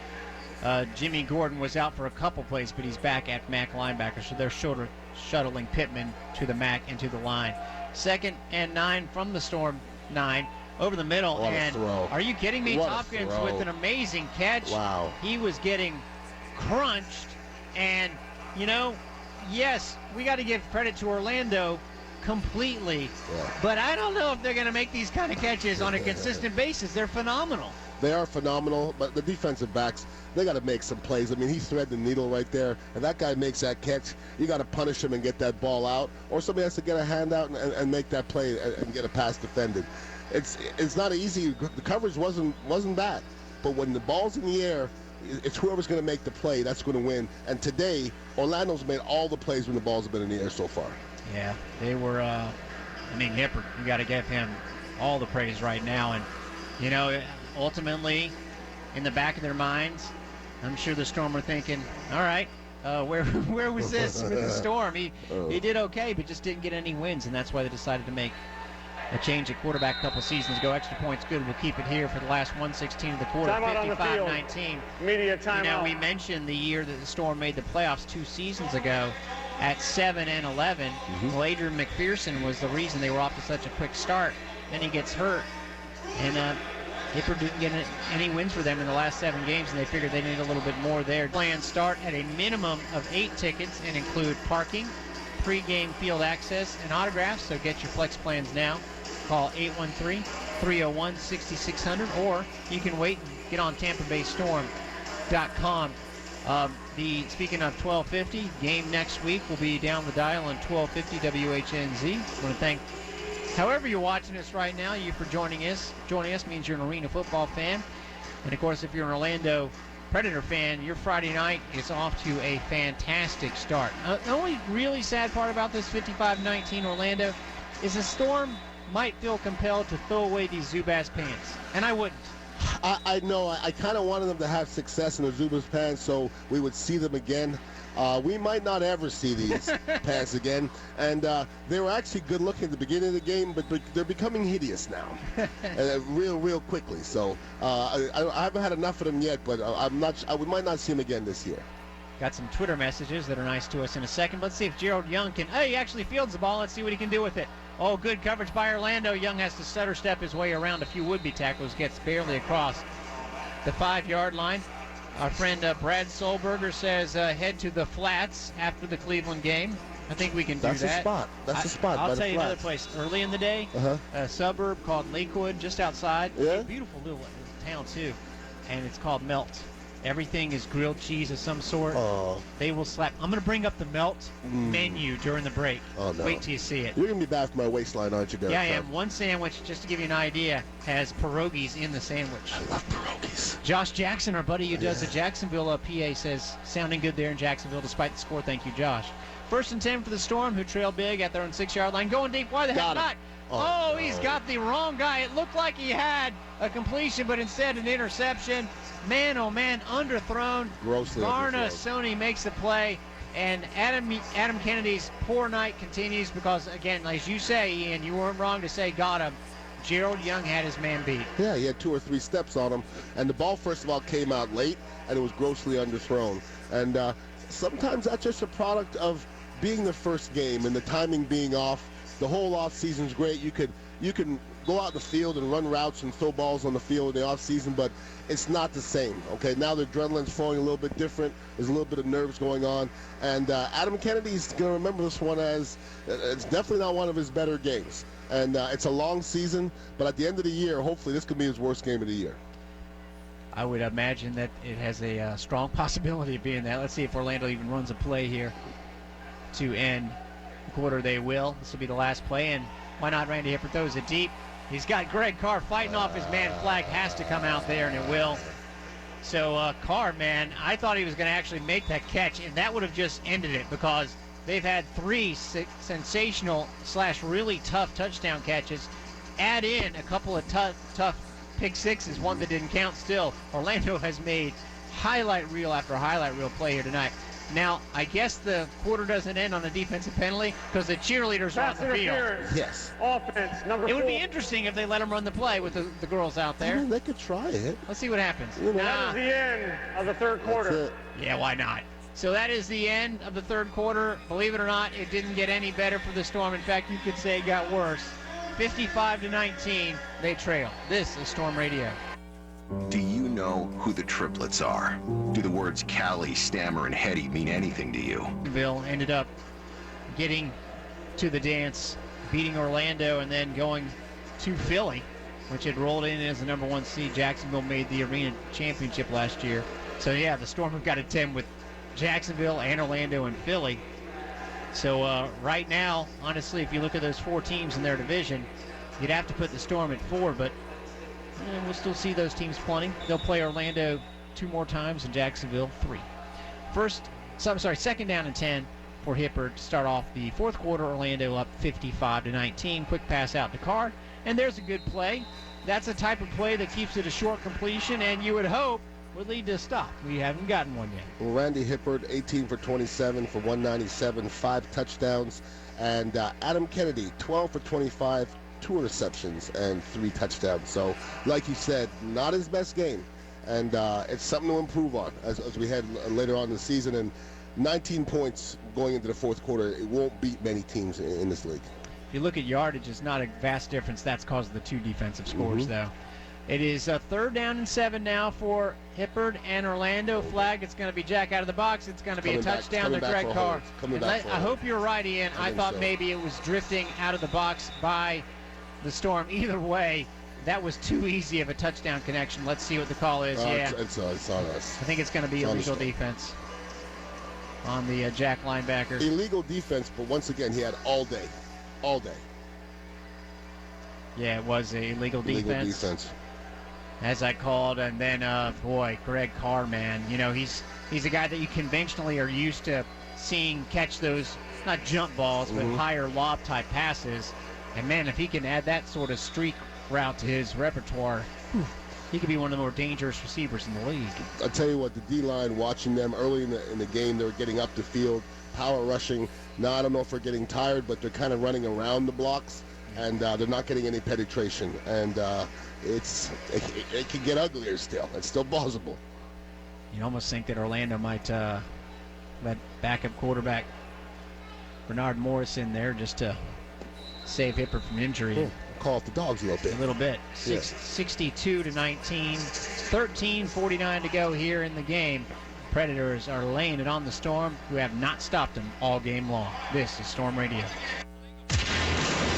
Jimmy Gordon was out for a couple plays, but he's back at MAC linebacker, so they're shuttling Pittman to the MAC and to the line. 2nd and 9 from the Storm 9. Over the middle, What and a throw. Are you kidding me? What a Tompkins throw. with an amazing catch. Wow. He was getting crunched, and, yes, we got to give credit to Orlando completely, but I don't know if they're going to make these kind of catches on a consistent basis. They're phenomenal. They are phenomenal, but the defensive backs, they got to make some plays. I mean, he threaded the needle right there, and that guy makes that catch. You got to punish him and get that ball out, or somebody has to get a hand out and make that play and get a pass defended. It's not easy. The coverage wasn't bad, but when the ball's in the air, it's whoever's going to make the play that's going to win. And today, Orlando's made all the plays when the balls have been in the air so far. Yeah, they were. Hippert, you got to give him all the praise right now, and ultimately, in the back of their minds, I'm sure the Storm were thinking, all right, where was this with the Storm? He did okay, but just didn't get any wins, and that's why they decided to make a change at quarterback a couple seasons ago. Extra points good. We'll keep it here for the last 1:16 of the quarter. 55-19. Media timeout. We mentioned the year that the Storm made the playoffs 2 seasons ago at 7-11. Well, Adrian McPherson was the reason they were off to such a quick start. Then he gets hurt, and Hippert didn't get any wins for them in the last 7 games, and they figured they needed a little bit more there. Plans start at a minimum of 8 tickets and include parking, pre-game field access, and autographs, so get your flex plans now. Call 813-301-6600, or you can wait and get on TampaBayStorm.com. Speaking of 1250, game next week will be down the dial on 1250 WHNZ. I want to thank, however you're watching us right now, you for joining us. Joining us means you're an Arena football fan. And, of course, if you're an Orlando Predator fan, your Friday night is off to a fantastic start. The only really sad part about this 55-19 Orlando is the Storm might feel compelled to throw away these Zubaz pants, and I wouldn't. I know. I kind of wanted them to have success in the Zubaz pants so we would see them again. We might not ever see these pants again. And they were actually good looking at the beginning of the game, but they're becoming hideous now, real quickly. So I haven't had enough of them yet, but we might not see them again this year. Got some Twitter messages that are nice to us in a second. Let's see if Gerald Young can. He actually fields the ball. Let's see what he can do with it. Oh, good coverage by Orlando. Young has to stutter step his way around a few would-be tackles, gets barely across the 5-yard line. Our friend Brad Solberger says head to the Flats after the Cleveland game. I think we can do that. That's the spot. That's the spot. I'll tell you another place. Early in the day, a suburb called Lakewood, just outside. Yeah. A beautiful little town, too. And it's called Melt. Everything is grilled cheese of some sort. Oh. They will slap. I'm going to bring up the Melt menu during the break. Oh, no. Wait till you see it. You're going to be back from my waistline, aren't you, Derek? Yeah, I am. One sandwich, just to give you an idea, has pierogies in the sandwich. I love pierogies. Josh Jackson, our buddy who does the Jacksonville PA, says, sounding good there in Jacksonville despite the score. Thank you, Josh. 1st and 10 for the Storm, who trail big at their own 6-yard line. Going deep. Why the heck not? Oh, he's got the wrong guy. It looked like he had a completion, but instead an interception. Man, oh man, underthrown. Grossly Varna underthrown. Sony makes the play, and Adam Kennedy's poor night continues because, again, as you say, Ian, you weren't wrong to say got him. Gerald Young had his man beat. Yeah, he had 2 or 3 steps on him, and the ball, first of all, came out late, and it was grossly underthrown. And sometimes that's just a product of being the first game and the timing being off. The whole off season's great. You can go out in the field and run routes and throw balls on the field in the off season, but it's not the same. Okay, now the adrenaline's flowing a little bit different. There's a little bit of nerves going on, and Adam Kennedy's going to remember this one as it's definitely not one of his better games. And it's a long season, but at the end of the year, hopefully this could be his worst game of the year. I would imagine that it has a strong possibility of being that. Let's see if Orlando even runs a play here to end the quarter. They will. This will be the last play, and why not? Randy Hippert throws it deep. He's got Greg Carr fighting off his man. Flag has to come out there, and it will. So Carr, man, I thought he was going to actually make that catch, and that would have just ended it because they've had 3 sensational / really tough touchdown catches. Add in a couple of tough pick sixes, one that didn't count still. Orlando has made highlight reel after highlight reel play here tonight. Now, I guess the quarter doesn't end on a defensive penalty because the cheerleaders are on the field. Yes. Offense, number 4. It would be interesting if they let them run the play with the girls out there. I mean, they could try it. Let's see what happens. That is the end of the third quarter. Yeah, why not? So that is the end of the third quarter. Believe it or not, it didn't get any better for the Storm. In fact, you could say it got worse. 55-19, they trail. This is Storm Radio. Do you know who the triplets are? Do the words Callie, Stammer, and Hetty mean anything to you? Bill ended up getting to the dance, beating Orlando, and then going to Philly, which had rolled in as the number 1 seed. Jacksonville made the arena championship last year. So, yeah, the Storm have got a 10 with Jacksonville and Orlando and Philly. So right now, honestly, if you look at those 4 teams in their division, you'd have to put the Storm at 4, but we'll still see those teams plenty. They'll play Orlando 2 more times and Jacksonville 3. Second down and 10 for Hippard to start off the fourth quarter. Orlando up 55-19. Quick pass out to Carr, and there's a good play. That's a type of play that keeps it a short completion, and you would hope would lead to a stop. We haven't gotten one yet. Well, Randy Hippard, 18 for 27 for 197, 5 touchdowns. And Adam Kennedy, 12 for 25, 2 interceptions and 3 touchdowns. So, like you said, not his best game. And it's something to improve on as we head later on in the season. And 19 points going into the fourth quarter, it won't beat many teams in this league. If you look at yardage, it's not a vast difference. That's because of the 2 defensive scores, though. It is a 3rd down and 7 now for Hippard and Orlando. Flag, it's going to be Jack out of the box. It's going to be a touchdown to Greg Carr. I hope you're right, Ian. I thought maybe it was drifting out of the box by the Storm. Either way, that was too easy of a touchdown connection. Let's see what the call is. It's on us. I think it's going to be illegal defense on the Jack linebacker. Illegal defense, but once again, he had all day. All day. Yeah, it was a illegal defense. Illegal defense. As I called, and then, boy, Greg Carr, man. You know, he's a guy that you conventionally are used to seeing catch those, not jump balls, but higher lob-type passes. And, man, if he can add that sort of streak route to his repertoire, he could be one of the more dangerous receivers in the league. I'll tell you what, the D-line, watching them early in the game, they were getting up the field, power rushing. Now, I don't know if they're getting tired, but they're kind of running around the blocks, and they're not getting any penetration. And it can get uglier still. It's still plausible. You almost think that Orlando might let backup quarterback Bernard Morris in there just to save Hippard from injury. Call off the dogs a little bit. 62-19, 13:49 to go here in the game. Predators are laying it on the Storm, who have not stopped them all game long. This is Storm Radio.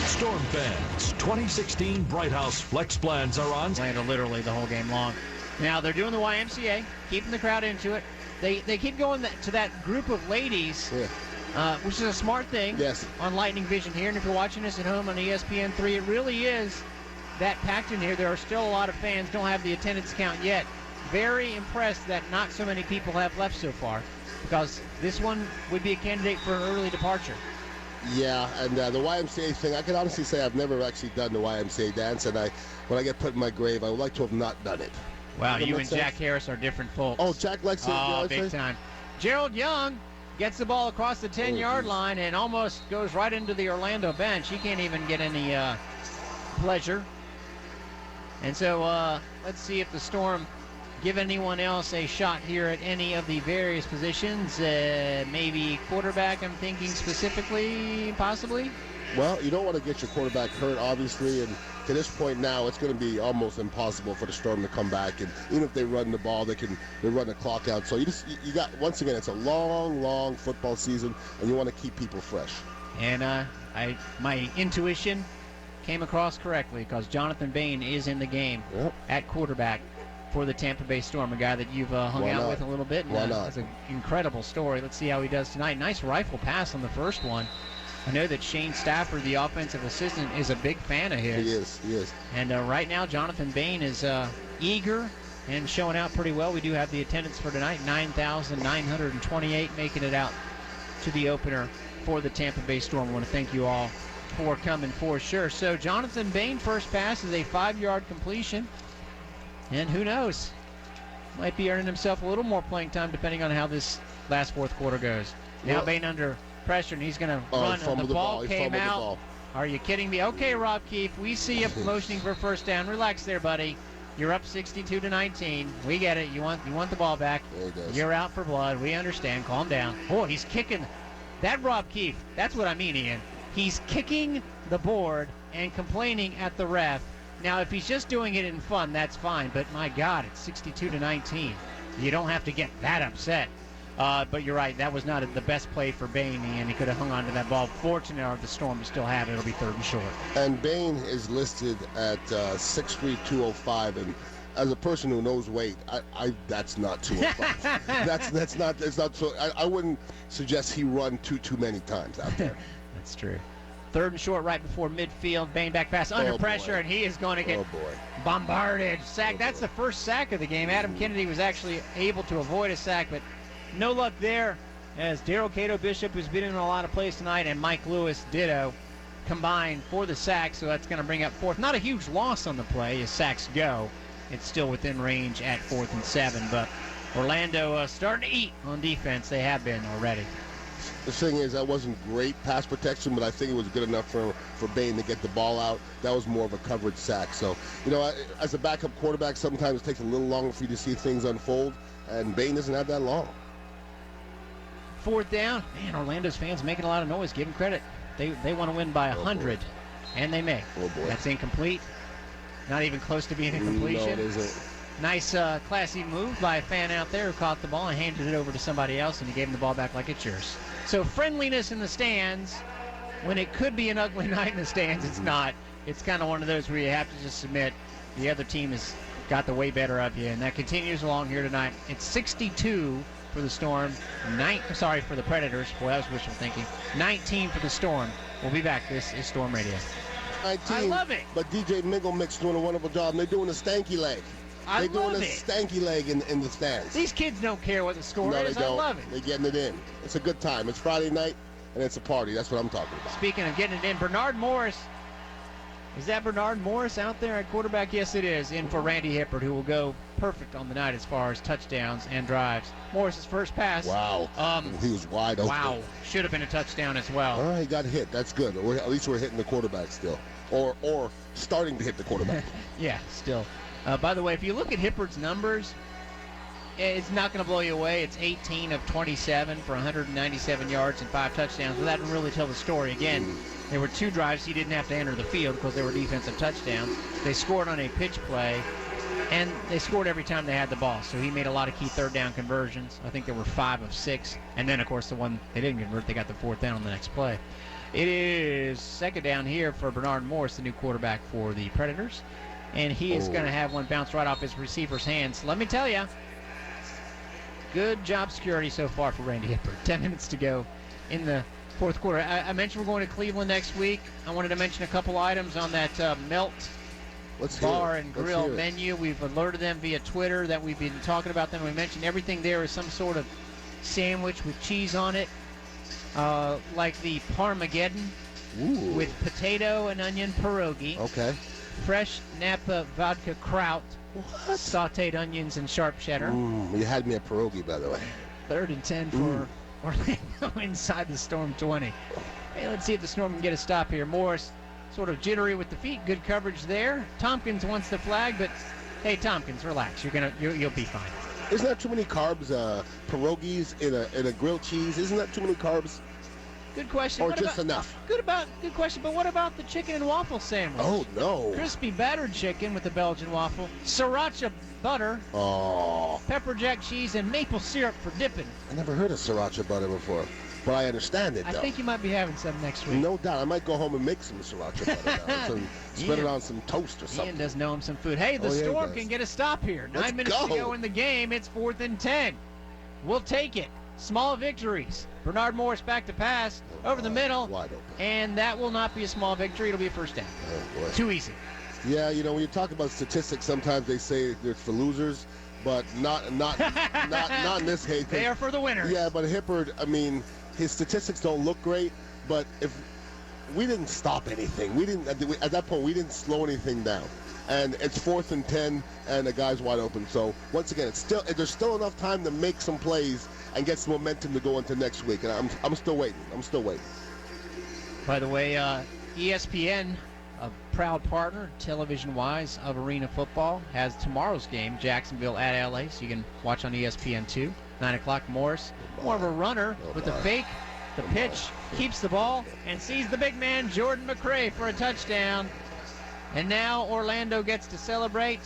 Storm fans, 2016 Bright House Flex plans are on. Orlando literally the whole game long. Now they're doing the YMCA, keeping the crowd into it. They keep going to that group of ladies, which is a smart thing. Yes. On Lightning Vision here, and if you're watching this at home on ESPN3, it really is that packed in here. There are still a lot of fans. Don't have the attendance count yet. Very impressed that not so many people have left so far, because this one would be a candidate for an early departure. Yeah, and the YMCA thing, I can honestly say I've never actually done the YMCA dance, and when I get put in my grave, I would like to have not done it. Wow, you and Jack Harris are different folks. Oh, Jack likes it. Oh, big time. Gerald Young gets the ball across the 10-yard line and almost goes right into the Orlando bench. He can't even get any pleasure. And so let's see if the Storm give anyone else a shot here at any of the various positions. Maybe quarterback, I'm thinking specifically, possibly. Well, you don't want to get your quarterback hurt, obviously, and to this point now, it's going to be almost impossible for the Storm to come back. And even if they run the ball, they run the clock out. So you got, once again, it's a long, long football season, and you want to keep people fresh. And my intuition came across correctly, because Jonathan Bain is in the game at quarterback for the Tampa Bay Storm, a guy that you've hung out with a little bit. Why not? It's an incredible story. Let's see how he does tonight. Nice rifle pass on the first one. I know that Shane Stafford, the offensive assistant, is a big fan of his. He is. And right now, Jonathan Bain is eager and showing out pretty well. We do have the attendance for tonight, 9,928, making it out to the opener for the Tampa Bay Storm. I want to thank you all for coming for sure. So Jonathan Bain, first pass is a 5-yard completion. And who knows? Might be earning himself a little more playing time depending on how this last fourth quarter goes. Now Bain under pressure, and he's going to run. The ball came out. Are you kidding me? Okay, Rob Keefe, we see you motioning for first down. Relax there, buddy. You're up 62-19. We get it. You want the ball back. You're out for blood. We understand. Calm down. Boy, he's kicking. That Rob Keefe, that's what I mean, Ian. He's kicking the board and complaining at the ref. Now, if he's just doing it in fun, that's fine. But, my God, it's 62-19. You don't have to get that upset. But you're right. That was not the best play for Bain, and he could have hung on to that ball. Fortunately, the Storm still have it. It'll be 3rd and short. And Bain is listed at 6'3", 205, and as a person who knows weight, that's not 205. that's not so. I wouldn't suggest he run too many times out there. That's true. 3rd and short right before midfield. Bain back pass under pressure, and he is going to get bombarded. Sack. That's the first sack of the game. Adam Kennedy was actually able to avoid a sack, but no luck there as Daryl Cato Bishop, who's been in a lot of plays tonight, and Mike Lewis, ditto, combined for the sack, so that's going to bring up 4th. Not a huge loss on the play as sacks go. It's still within range at 4th and 7, but Orlando starting to eat on defense. They have been already. The thing is, that wasn't great pass protection, but I think it was good enough for Bain to get the ball out. That was more of a coverage sack. So, as a backup quarterback, sometimes it takes a little longer for you to see things unfold, and Bain doesn't have that long. 4th down. Man, Orlando's fans making a lot of noise. Give them credit. They want to win by 100, and they may. Oh, boy. That's incomplete. Not even close to being a completion. No, it isn't. Nice, classy move by a fan out there who caught the ball and handed it over to somebody else, and he gave him the ball back like it's yours. So friendliness in the stands, when it could be an ugly night in the stands, it's not. It's kind of one of those where you have to just submit. The other team has got the way better of you, and that continues along here tonight. It's 62 for the Storm, for the Predators. Boy, that was wishful thinking. 19 for the Storm. We'll be back. This is Storm Radio. 19, I love it. But DJ Mingle Mix doing a wonderful job, and they're doing a stanky leg. They're doing a stanky leg in the stands. These kids don't care what the score is. They don't. I love it. They're getting it in. It's a good time. It's Friday night, and it's a party. That's what I'm talking about. Speaking of getting it in, Bernard Morris. Is that Bernard Morris out there at quarterback? Yes, it is. In for Randy Hippert, who will go perfect on the night as far as touchdowns and drives. Morris's first pass. Wow. He was wide open. Wow. Should have been a touchdown as well. All right, he got hit. That's good. At least we're hitting the quarterback still. Or starting to hit the quarterback. Yeah, still. By the way, if you look at Hippert's numbers, it's not going to blow you away. It's 18 of 27 for 197 yards and 5 touchdowns. But that doesn't really tell the story. Again, there were 2 drives he didn't have to enter the field because they were defensive touchdowns. They scored on a pitch play, and they scored every time they had the ball. So he made a lot of key 3rd down conversions. I think there were 5 of 6. And then, of course, the one they didn't convert, they got the 4th down on the next play. It is 2nd down here for Bernard Morris, the new quarterback for the Predators. And he is going to have one bounce right off his receiver's hands. Let me tell you, good job security so far for Randy Hippert. 10 minutes to go in the 4th quarter. I mentioned we're going to Cleveland next week. I wanted to mention a couple items on that Melt Bar and Grill menu. We've alerted them via Twitter that we've been talking about them. We mentioned everything there is some sort of sandwich with cheese on it, like the Parmageddon with potato and onion pierogi. Okay. Fresh Napa vodka kraut, sauteed onions and sharp cheddar. You had me at pierogi, by the way. 3rd and 10 for Orlando inside the Storm 20. Hey, let's see if the Storm can get a stop here. Morris sort of jittery with the feet. Good coverage there. Tompkins wants the flag, but hey, Tompkins, relax. You'll be fine. Isn't that too many carbs? Pierogies in a grilled cheese. Isn't that too many carbs? Good question. Or just enough? Good question. But what about the chicken and waffle sandwich? Oh, no. Crispy battered chicken with the Belgian waffle, sriracha butter, pepper jack cheese, and maple syrup for dipping. I never heard of sriracha butter before, but I understand it, though. I think you might be having some next week. No doubt. I might go home and make some sriracha butter now. Spread it on some toast or something. Ian does know him some food. Hey, the Storm can get a stop here. 9 minutes to go in the game. It's 4th and 10. We'll take it. Small victories. Bernard Morris back to pass over the middle. Wide open. And that will not be a small victory. It'll be a 1st down. Oh, boy. Too easy. Yeah, when you talk about statistics, sometimes they say it's for losers, but not in this case. They are for the winners. Yeah, but Hippert, his statistics don't look great, but if we didn't stop anything, we didn't at that point we didn't slow anything down, and it's 4th and 10, and the guy's wide open. So once again, there's still enough time to make some plays and get some momentum to go into next week, and I'm still waiting. By the way, ESPN, a proud partner, television-wise, of Arena Football, has tomorrow's game, Jacksonville at LA, so you can watch on ESPN2. 9 o'clock, Morris, more of a runner with the fake, the pitch, keeps the ball, and sees the big man, Jordan McRae, for a touchdown. And now Orlando gets to celebrate.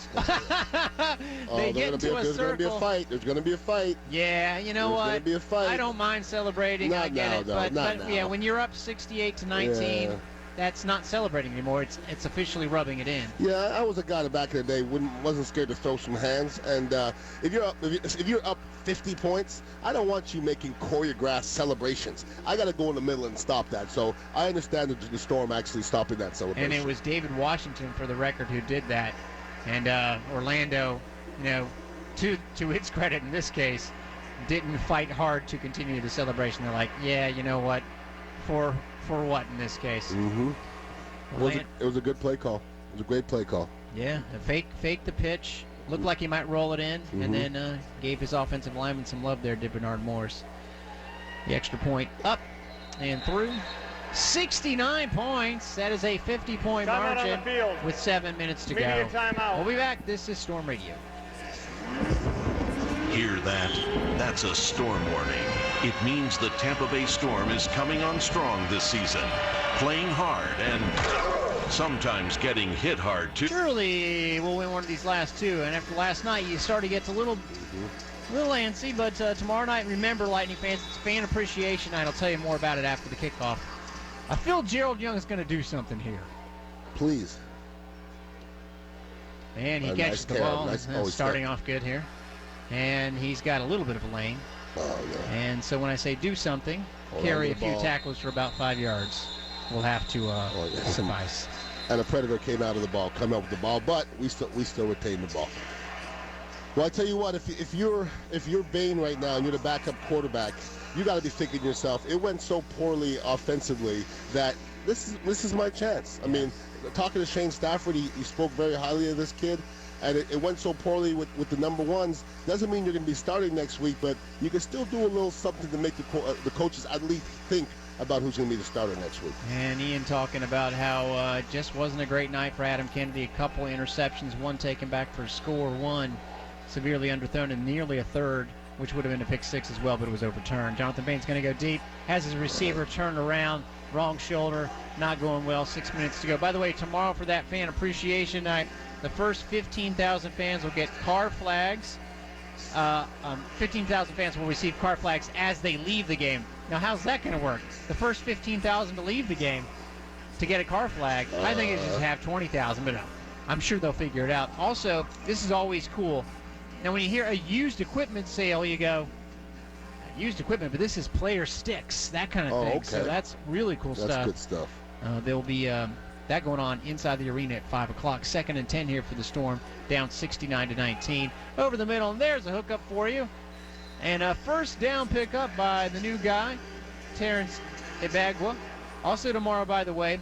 They get into a circle. There's going to be a fight. There's going to be a fight. Yeah, you know what? There's going to be a fight. I don't mind celebrating. I get it. But yeah, when you're up 68-19, that's not celebrating anymore. It's officially rubbing it in. Yeah, I was a guy that back in the day wasn't scared to throw some hands. And if you're up 50 points, I don't want you making choreographed celebrations. I got to go in the middle and stop that. So I understand the Storm actually stopping that celebration. And it was David Washington, for the record, who did that. And Orlando, to its credit in this case, didn't fight hard to continue the celebration. They're like, yeah, you know what? For what in this case? Mm-hmm. It was a good play call. It was a great play call. Yeah, fake the pitch. Looked like he might roll it in, and then gave his offensive lineman some love there, did Bernard Morris. The extra point up and through. 69 points. That is a 50-point margin with 7 minutes to go. We'll be back. This is Storm Radio. Hear that? That's a storm warning. It means the Tampa Bay Storm is coming on strong this season, playing hard and sometimes getting hit hard too. Surely we'll win one of these last two, and after last night you start to get a little antsy, but tomorrow night, remember, Lightning fans, it's Fan Appreciation Night. I'll tell you more about it after the kickoff. I feel Gerald Young is going to do something here. Please. And he catches the ball, starting off good here. And he's got a little bit of a lane. Oh, yeah. And so when I say do something, carry a few tackles for about 5 yards. We'll have to suffice. And a Predator came out of the ball, come up with the ball, but we still retain the ball. Well, I tell you what, if you're Bain right now and you're the backup quarterback, you got to be thinking to yourself, it went so poorly offensively that this is my chance. I mean, talking to Shane Stafford, he spoke very highly of this kid. And it went so poorly with the number ones. Doesn't mean you're going to be starting next week, but you can still do a little something to make the coaches at least think about who's going to be the starter next week. And Ian talking about how it just wasn't a great night for Adam Kennedy. A couple of interceptions, one taken back for a score, one severely underthrown, and nearly a third, which would have been a pick six as well, but it was overturned. Jonathan Bain's going to go deep, has his receiver turned around, wrong shoulder, not going well, 6 minutes to go. By the way, tomorrow for that Fan Appreciation Night, the first 15,000 fans will get car flags. 15,000 fans will receive car flags as they leave the game. Now, how's that going to work? The first 15,000 to leave the game to get a car flag, I think it's just have 20,000, but no, I'm sure they'll figure it out. Also, this is always cool. Now, when you hear a used equipment sale, you go, used equipment, but this is player sticks, that kind of thing. Okay. So that's really cool stuff. That's good stuff. There'll be that going on inside the arena at 5 o'clock. 2nd and 10 here for the Storm, down 69-19. Over the middle, and there's a hookup for you. And a first down pickup by the new guy, Terrence Ibagwa. Also tomorrow, by the way,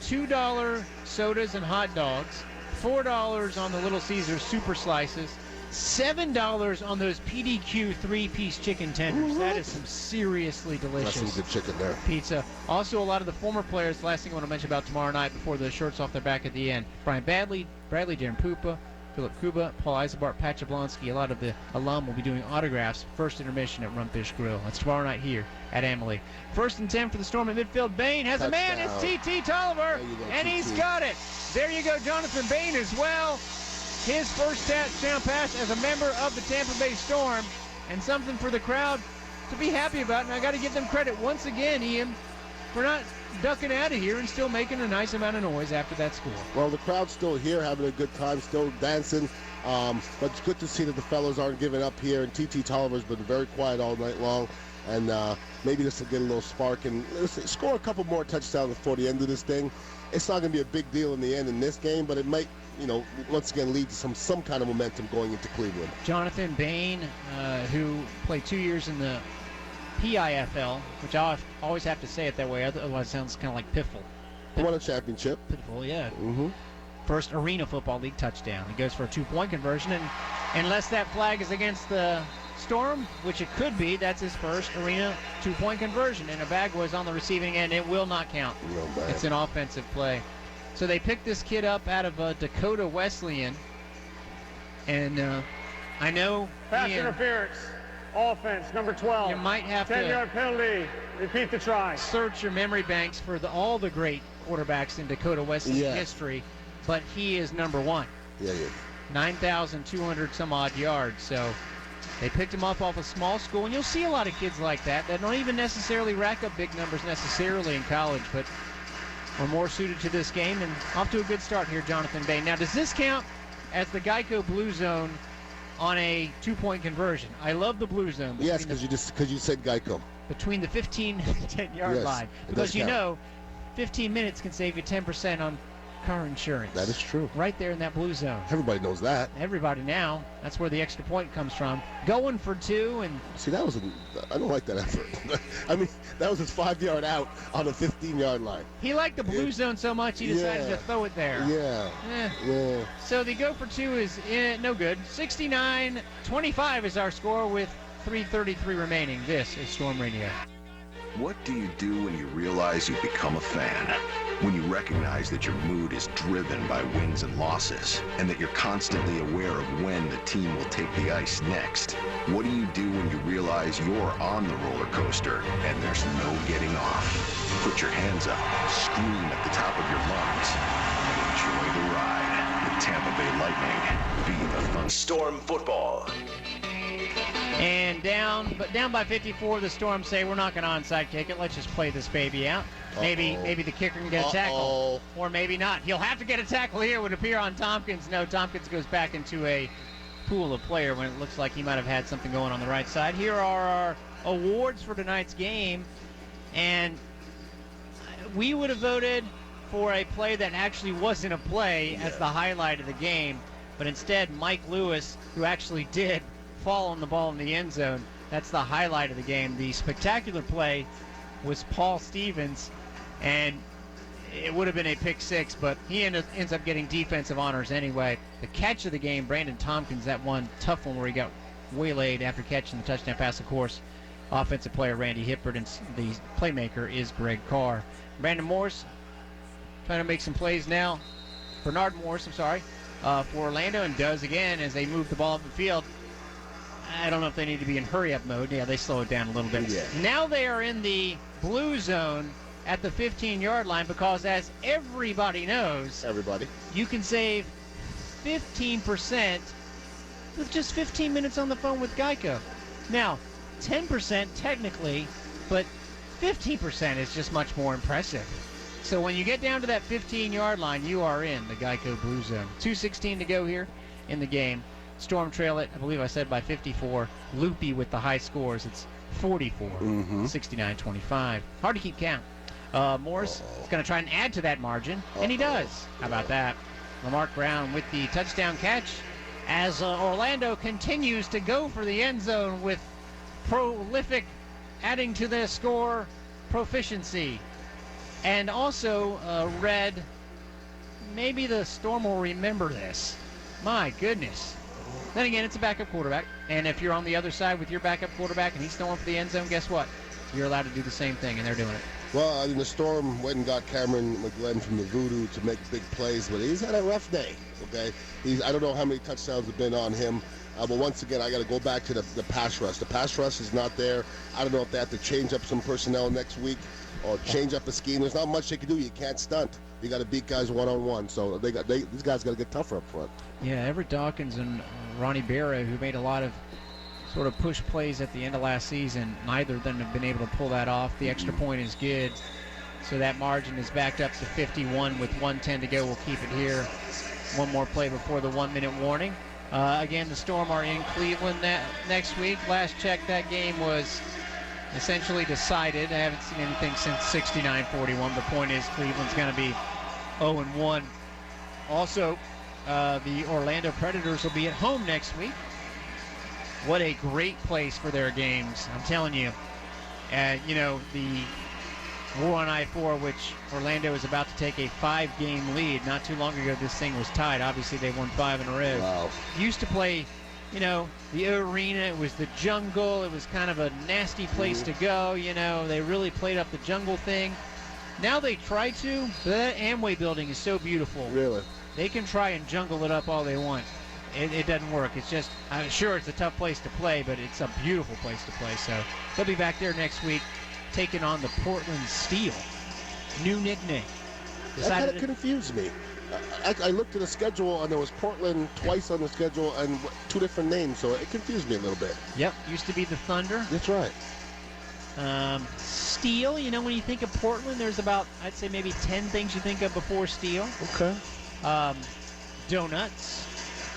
$2 sodas and hot dogs, $4 on the Little Caesars Super Slices, $7 on those PDQ 3-piece chicken tenders. What? That is some seriously delicious That's some good chicken there. Pizza. Also, a lot of the former players, the last thing I want to mention about tomorrow night before the shirts off their back at the end, Brian Bradley, Darren Pupa, Philip Kuba, Paul Eisenbart, Pat Jablonski, a lot of the alum will be doing autographs. First intermission at Rumfish Grill. That's tomorrow night here at Amalie. 1st and 10 for the Storm at midfield. Bain has a man. It's T.T. Tolliver, and he's got it. There you go, Jonathan Bain as well. His first touchdown pass as a member of the Tampa Bay Storm, and something for the crowd to be happy about. And I got to give them credit once again, Ian, for not ducking out of here and still making a nice amount of noise after that score. Well, the crowd's still here, having a good time, still dancing. But it's good to see that the fellows aren't giving up here. And T.T. Tolliver's been very quiet all night long. And maybe this will get a little spark and score a couple more touchdowns before the end of this thing. It's not going to be a big deal in the end in this game, but it might, once again lead to some kind of momentum going into Cleveland. Jonathan Bain, who played 2 years in the PIFL, which I always have to say it that way, otherwise it sounds kind of like piffle. Won a championship. Piffle, yeah. Mm-hmm. First Arena Football League touchdown. He goes for a 2-point conversion, and unless that flag is against the Storm, which it could be, that's his first Arena 2-point conversion. And Abagwa is on the receiving end. It will not count. No, it's an offensive play. So they picked this kid up out of Dakota Wesleyan. And I know... Pass interference. Offense, number 12. You might have 10-yard penalty. Repeat the try. Search your memory banks for all the great quarterbacks in Dakota Wesleyan history. But he is number 1. Yeah. 9,200 some odd yards. So they picked him up off a small school, and you'll see a lot of kids like that don't even necessarily rack up big numbers necessarily in college, but are more suited to this game. And off to a good start here, Jonathan Bay. Now, does this count as the Geico Blue Zone on a 2-point conversion? I love the Blue Zone. Yes, because you said Geico. Between the 15 and 10-yard line. Because you know 15 minutes can save you 10% on car insurance. That is true. Right there in that Blue Zone. Everybody knows that. Everybody now. That's where the extra point comes from. Going for 2 and... See, I don't like that effort. I mean, that was his 5-yard out on a 15-yard line. He liked the Blue Zone so much he decided to throw it there. Yeah. So the go for 2 is no good. 69-25 is our score with 3:33 remaining. This is Storm Radio. What do you do when you realize you've become a fan? When you recognize that your mood is driven by wins and losses, and that you're constantly aware of when the team will take the ice next? What do you do when you realize you're on the roller coaster and there's no getting off? Put your hands up, scream at the top of your lungs, and enjoy the ride with Tampa Bay Lightning. Be the fun. Storm football. And down by 54, the Storm say we're not going to onside kick it. Let's just play this baby out. Maybe the kicker can get a tackle, or maybe not. He'll have to get a tackle here. It would appear on Tompkins. No, Tompkins goes back into a pool of player when it looks like he might have had something going on the right side. Here are our awards for tonight's game, and we would have voted for a play that actually wasn't a play as the highlight of the game, but instead Mike Lewis, who actually did fall on the ball in the end zone. That's the highlight of the game. The spectacular play was Paul Stevens, and it would have been a pick 6, but he ends up getting defensive honors anyway. The catch of the game, Brandon Tompkins, that one tough one where he got waylaid after catching the touchdown pass, of course. Offensive player Randy Hippert, and the playmaker is Greg Carr. Brandon Morse trying to make some plays now. Bernard Morse, for Orlando, and does again as they move the ball up the field. I don't know if they need to be in hurry-up mode. Yeah, they slow it down a little bit. Yeah. Now they are in the blue zone at the 15-yard line because, as everybody knows, you can save 15% with just 15 minutes on the phone with Geico. Now, 10% technically, but 15% is just much more impressive. So when you get down to that 15-yard line, you are in the Geico Blue Zone. 2:16 to go here in the game. Storm trail it, I believe I said, by 54. Loopy with the high scores. It's 44, 69-25. Hard to keep count. Morris is going to try and add to that margin, and he does. How about that? Lamarck Brown with the touchdown catch as Orlando continues to go for the end zone with prolific adding to their score proficiency. And also, Red, maybe the Storm will remember this. My goodness. Then again, it's a backup quarterback. And if you're on the other side with your backup quarterback and he's throwing for the end zone, guess what? You're allowed to do the same thing, and they're doing it. Well, I mean, the Storm went and got Cameron McGlenn from the Voodoo to make big plays, but he's had a rough day, okay? I don't know how many touchdowns have been on him. But once again, I got to go back to the pass rush. The pass rush is not there. I don't know if they have to change up some personnel next week or change up a scheme. There's not much they can do. You can't stunt. You got to beat guys one-on-one. So these guys got to get tougher up front. Yeah, Everett Dawkins and Ronnie Berra, who made a lot of sort of push plays at the end of last season, neither of them have been able to pull that off. The extra point is good. So that margin is backed up to 51 with 1:10 to go. We'll keep it here. One more play before the 1-minute warning. Again, the Storm are in Cleveland next week. Last check, that game was essentially decided. I haven't seen anything since 69-41. The point is Cleveland's going to be 0-1. Also, the Orlando Predators will be at home next week. What a great place for their games. I'm telling you, And, the war on I-4, which Orlando is about to take a 5-game lead. Not too long ago, this thing was tied. Obviously, they won 5 in a row. Wow. Used to play, the arena. It was the jungle. It was kind of a nasty place to go. They really played up the jungle thing. Now they try to, but that Amway building is so beautiful. Really? They can try and jungle it up all they want. It doesn't work. It's just, I'm sure it's a tough place to play, but it's a beautiful place to play. So they'll be back there next week, taking on the Portland Steel. New nickname. That kind of confused me. I looked at the schedule, and there was Portland twice on the schedule and 2 different names, so it confused me a little bit. Yep, used to be the Thunder. That's right. Steel, when you think of Portland, there's about, I'd say maybe 10 things you think of before Steel. Okay. Donuts,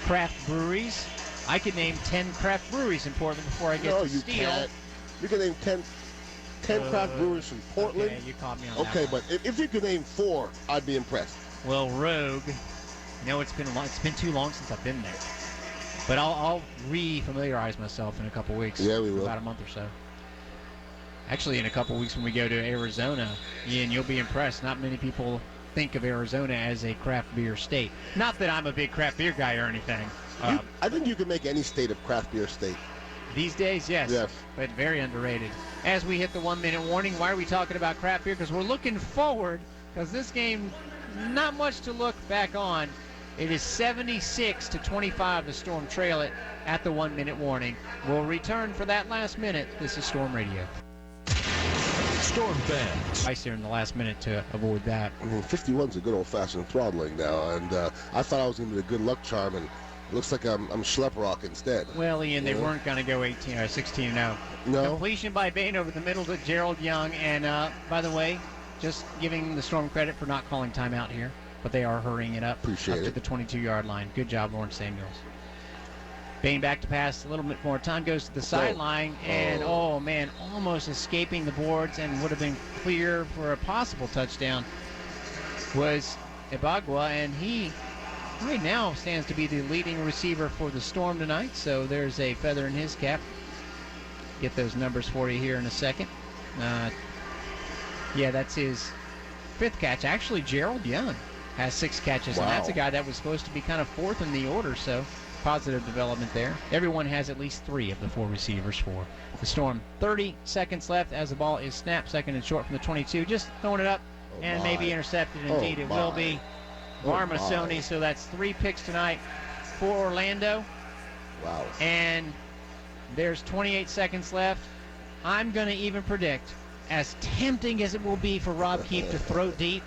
craft breweries. I could name 10 craft breweries in Portland before I get to Steel. No, you can't. You can name 10 craft breweries from Portland. Okay, you caught me on that. Okay, but if you could name 4, I'd be impressed. Well, Rogue. It's been too long since I've been there. But I'll re-familiarize myself in a couple weeks. Yeah, we will. About a month or so. Actually, in a couple weeks when we go to Arizona, Ian, you'll be impressed. Not many people think of Arizona as a craft beer state. Not that I'm a big craft beer guy or anything. I think you can make any state a craft beer state. These days, yes. Yes. But very underrated. As we hit the 1-minute warning, why are we talking about craft beer? Because we're looking forward, because this game, not much to look back on. It is 76-25. The Storm trail it at the 1-minute warning. We'll return for that last minute. This is Storm Radio. Storm fans. Ice here in the last minute to avoid that. 51's a good old-fashioned throttling now, and I thought I was going to be a good luck charm, and it looks like I'm schlep rock instead. Well, Ian, they weren't going to go 16-0. No. Completion by Bain over the middle to Gerald Young, and by the way, just giving the Storm credit for not calling timeout here, but they are hurrying it up. Appreciate up it. to the 22-yard line. Good job, Lawrence Samuels. Bain back to pass, a little bit more time, goes to the sideline, and almost escaping the boards and would have been clear for a possible touchdown was Ibagwa, and he right now stands to be the leading receiver for the Storm tonight, so there's a feather in his cap. Get those numbers for you here in a second. That's his 5th catch. Actually, Gerald Young has 6 catches, and that's a guy that was supposed to be kind of 4th in the order, so positive development there. Everyone has at least 3 of the 4 receivers for the Storm. 30 seconds left as the ball is snapped, 2nd and short from the 22. Just throwing it up and maybe intercepted. Indeed, it will be Barmasoni. So that's 3 picks tonight for Orlando. Wow. And there's 28 seconds left. I'm going to even predict, as tempting as it will be for Rob Keefe to throw deep,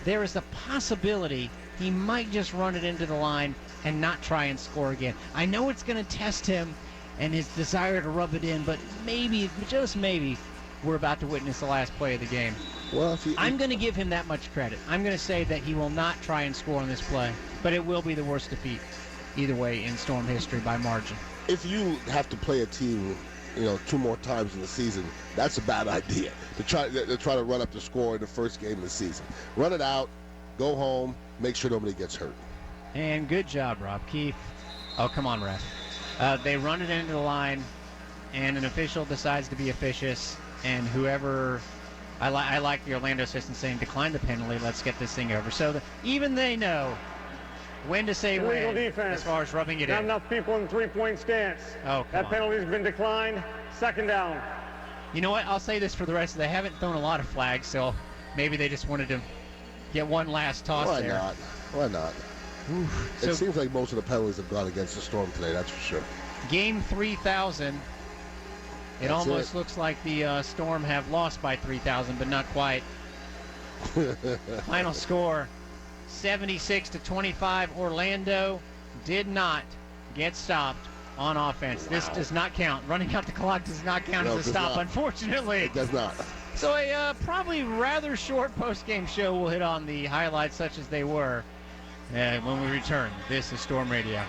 there is a possibility he might just run it into the line and not try and score again. I know it's going to test him and his desire to rub it in, but maybe, just maybe, we're about to witness the last play of the game. Well, I'm going to give him that much credit. I'm going to say that he will not try and score on this play, but it will be the worst defeat, either way, in Storm history by margin. If you have to play a team, 2 more times in the season, that's a bad idea to try to run up the score in the first game of the season. Run it out, go home, make sure nobody gets hurt. And good job, Rob Keefe. Oh, come on, ref. They run it into the line, and an official decides to be officious, and whoever... I like the Orlando assistant saying, decline the penalty, let's get this thing over. So even they know when to say when as far as rubbing it Not in. enough people in 3-point stance. That penalty's been declined. 2nd down. You know what? I'll say this for the rest of They haven't thrown a lot of flags, so maybe they just wanted to get one last toss there. Why not? It seems like most of the penalties have gone against the Storm today, that's for sure. Game 3,000. It almost looks like the Storm have lost by 3,000, but not quite. Final score, 76-25. Orlando did not get stopped on offense. Wow. This does not count. Running out the clock does not count as a stop, unfortunately. It does not. So a probably rather short post-game show will hit on the highlights such as they were when we return. This is Storm Radio.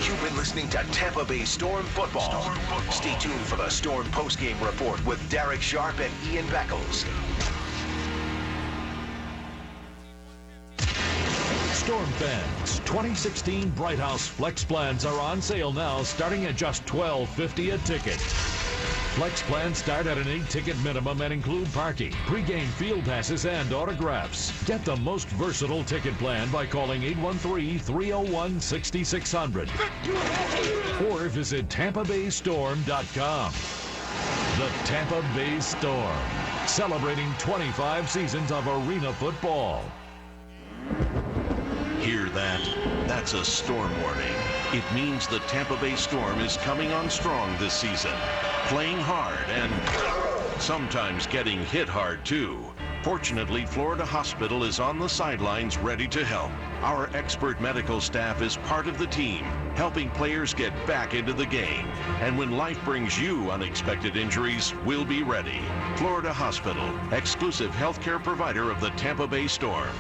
You've been listening to Tampa Bay Storm football. Stay tuned for the Storm postgame report with Derek Sharp and Ian Beckles. Storm fans, 2016 Bright House Flex plans are on sale now, starting at just $12.50 a ticket. Flex plans start at an 8-ticket minimum and include parking, pregame field passes, and autographs. Get the most versatile ticket plan by calling 813-301-6600 or visit TampaBayStorm.com. The Tampa Bay Storm, celebrating 25 seasons of arena football. Hear that? That's a storm warning. It means the Tampa Bay Storm is coming on strong this season, playing hard and sometimes getting hit hard too. Fortunately, Florida Hospital is on the sidelines ready to help. Our expert medical staff is part of the team, helping players get back into the game. And when life brings you unexpected injuries, we'll be ready. Florida Hospital, exclusive healthcare provider of the Tampa Bay Storm.